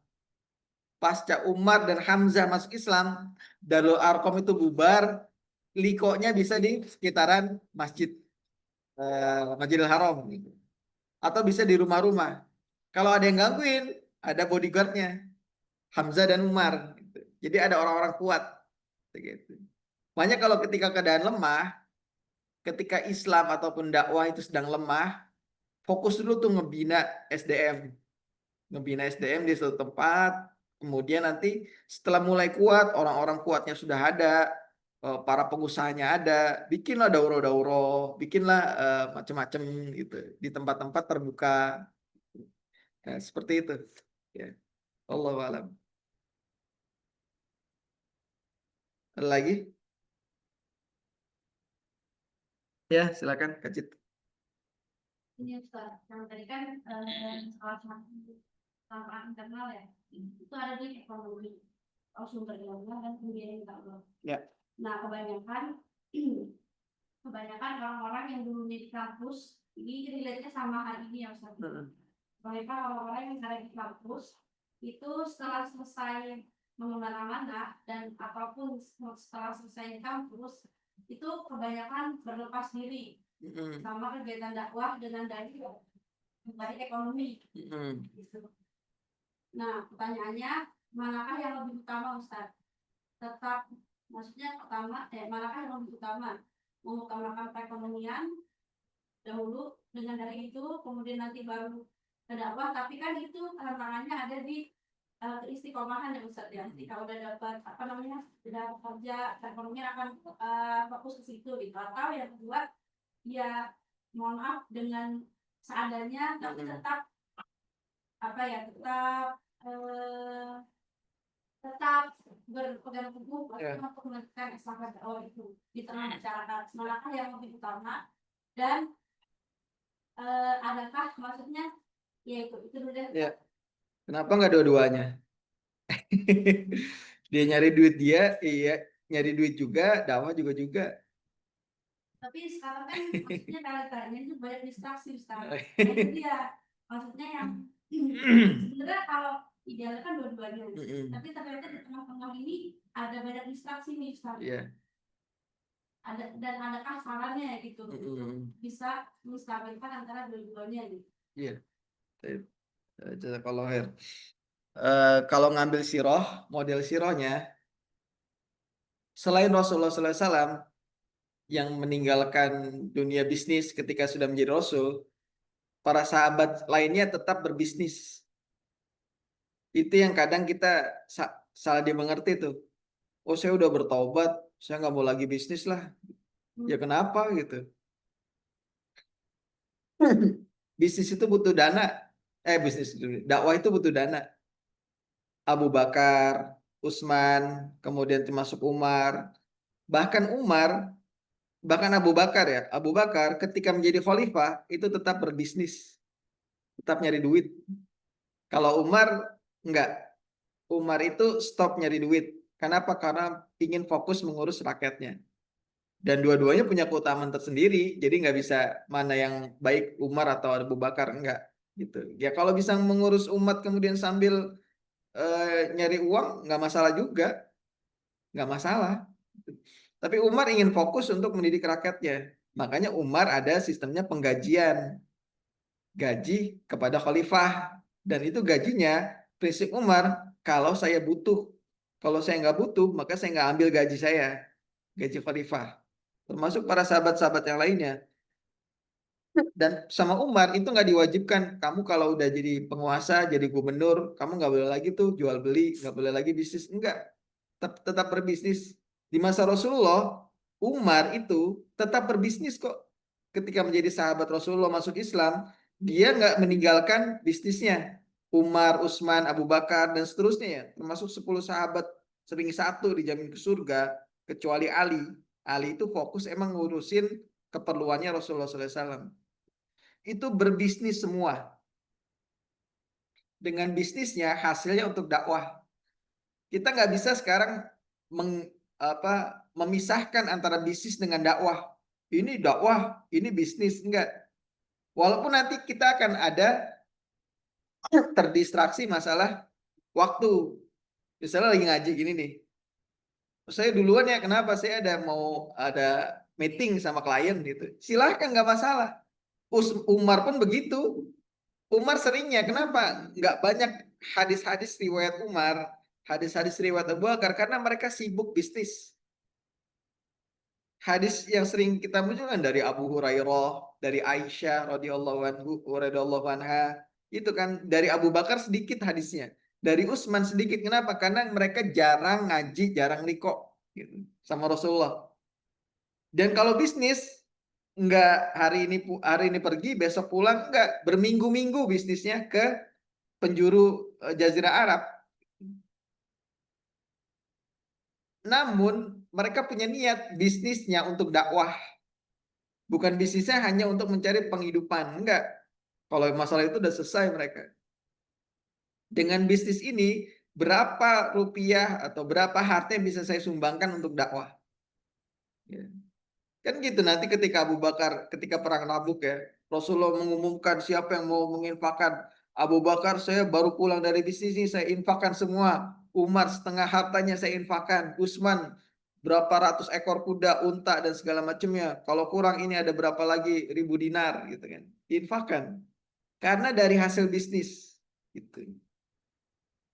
Pasca Umar dan Hamzah masuk Islam, Darul Arqam itu bubar, likonya bisa di sekitaran masjid Masjidil Haram gitu. Atau bisa di rumah-rumah. Kalau ada yang gangguin, ada bodyguardnya Hamzah dan Umar. Gitu. Jadi ada orang-orang kuat. Gitu. Makanya kalau ketika keadaan lemah, ketika Islam ataupun dakwah itu sedang lemah, fokus dulu tuh ngebina SDM. Ngebina SDM di suatu tempat, kemudian nanti setelah mulai kuat, orang-orang kuatnya sudah ada, para pengusahanya ada, bikinlah dauro-dauro, bikinlah macam-macam gitu di tempat-tempat terbuka. Nah, seperti itu. Ya, Allah alam. Ada lagi? Ya, silakan Kak Cit. Ini Ustaz, yang tadi kan salah satu tantangan internal ya, itu ada di ekonomi, sumber daya dan kemudian internal. Ya. Nah, kebanyakan orang-orang yang dulunya di kampus, ini relate-nya sama hal ini ya Ustaz. Kebanyakan orang-orang yang ada di kampus, itu setelah selesai mengemban amanah dan apapun setelah selesai di kampus, itu kebanyakan berlepas diri sama kegiatan dakwah dengan dari ekonomi. Gitu. Nah, pertanyaannya, manakah yang lebih utama, Ustaz? Tetap, maksudnya manakah yang lebih utama? Mengutamakan perekonomian dahulu, dengan dari itu, kemudian nanti baru ke dakwah, tapi kan itu tantangannya ada di keistiqomahan ya Ustaz ya. Jika udah dapat sudah kerja, perekonomian akan fokus ke situ gitu. Atau yang kedua, ya mohon maaf dengan seadanya tapi tetap tetap tetap berpegang teguh Ya. untuk melanjutkan estafet dakwah itu di tengah masyarakat. Manakah yang lebih utama dan adakah maksudnya yaitu itu dulu deh. Ya. Kenapa nggak dua-duanya? Dia nyari duit dia, iya, nyari duit juga, dakwah juga. Tapi sekarang kan maksudnya realitanya itu banyak distraksi sekarang. Nah, itu dia maksudnya yang sebenarnya kalau idealnya kan dua-duanya. Tapi ternyata di tengah-tengah ini ada banyak distraksi nih sekarang. Iya. Ada dan adakah sarannya gitu untuk bisa menstabilkan antara dua-duanya gitu. Iya. Jazakallah khair. Kalau ngambil siroh, model sirohnya, selain Rasulullah SAW yang meninggalkan dunia bisnis ketika sudah menjadi Rasul, para sahabat lainnya tetap berbisnis. Itu yang kadang kita salah dimengerti tuh. Oh, saya udah bertobat, saya nggak mau lagi bisnis lah. Ya kenapa gitu? Bisnis itu butuh dana. Bisnis dulu. Dakwah itu butuh dana. Abu Bakar, Utsman, kemudian termasuk Umar. Bahkan Abu Bakar ya. Abu Bakar ketika menjadi khalifah itu tetap berbisnis, tetap nyari duit. Kalau Umar enggak. Umar itu stop nyari duit. Kenapa? Karena ingin fokus mengurus rakyatnya. Dan dua-duanya punya keutamaan tersendiri. Jadi nggak bisa mana yang baik Umar atau Abu Bakar, enggak gitu. Ya kalau bisa mengurus umat kemudian sambil nyari uang nggak masalah juga, nggak masalah. Tapi Umar ingin fokus untuk mendidik rakyatnya. Makanya Umar ada sistemnya penggajian, gaji kepada khalifah, dan itu gajinya prinsip Umar kalau saya butuh, kalau saya nggak butuh maka saya nggak ambil gaji saya, gaji khalifah. Termasuk para sahabat-sahabat yang lainnya. Dan sama Umar itu nggak diwajibkan kamu kalau udah jadi penguasa, jadi gubernur, kamu nggak boleh lagi tuh jual beli, nggak boleh lagi bisnis, enggak, tetap berbisnis. Di masa Rasulullah, Umar itu tetap berbisnis kok. Ketika menjadi sahabat Rasulullah masuk Islam, dia nggak meninggalkan bisnisnya. Umar, Utsman, Abu Bakar dan seterusnya ya, termasuk 10 sahabat sering satu dijamin ke surga, kecuali Ali. Ali itu fokus emang ngurusin keperluannya Rasulullah SAW. Itu berbisnis semua. Dengan bisnisnya hasilnya untuk dakwah. Kita nggak bisa sekarang memisahkan antara bisnis dengan dakwah. Ini dakwah, ini bisnis, enggak. Walaupun nanti kita akan ada terdistraksi masalah waktu. Misalnya lagi ngaji gini nih. Saya duluan ya, kenapa? Saya ada meeting sama klien gitu. Silahkan, nggak masalah. Umar pun begitu. Umar seringnya, kenapa? Nggak banyak hadis-hadis riwayat Umar, hadis-hadis riwayat Abu Bakar, karena mereka sibuk bisnis. Hadis yang sering kita munculkan dari Abu Hurairah, dari Aisyah radhiyallahu anha, itu kan dari Abu Bakar sedikit hadisnya, dari Utsman sedikit. Kenapa? Karena mereka jarang ngaji, jarang liqo gitu, sama Rasulullah. Dan kalau bisnis enggak hari ini pergi, besok pulang, enggak, berminggu-minggu bisnisnya ke penjuru Jazirah Arab. Namun mereka punya niat bisnisnya untuk dakwah. Bukan bisnisnya hanya untuk mencari penghidupan. Enggak. Kalau masalah itu udah selesai mereka. Dengan bisnis ini, berapa rupiah atau berapa harta yang bisa saya sumbangkan untuk dakwah. Ya. Kan gitu nanti ketika Abu Bakar, ketika perang Tabuk ya, Rasulullah mengumumkan siapa yang mau menginfakkan. Abu Bakar, saya baru pulang dari bisnis ini, saya infakkan semua. Umar, setengah hartanya saya infakkan. Utsman, berapa ratus ekor kuda, unta dan segala macamnya. Kalau kurang ini ada berapa lagi ribu dinar gitu kan. Diinfakkan. Karena dari hasil bisnis gitu.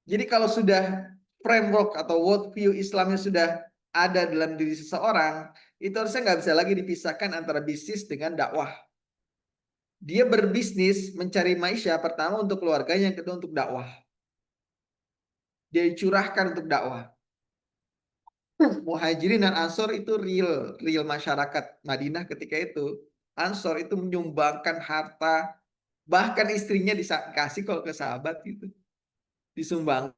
Jadi kalau sudah framework atau worldview Islamnya sudah ada dalam diri seseorang, itu harusnya nggak bisa lagi dipisahkan antara bisnis dengan dakwah. Dia berbisnis mencari maisha pertama untuk keluarganya, yang kedua untuk dakwah. Dia curahkan untuk dakwah. Muhajirin dan Ansor itu real masyarakat Madinah ketika itu. Ansor itu menyumbangkan harta, bahkan istrinya dikasih kalau ke sahabat gitu, disumbang.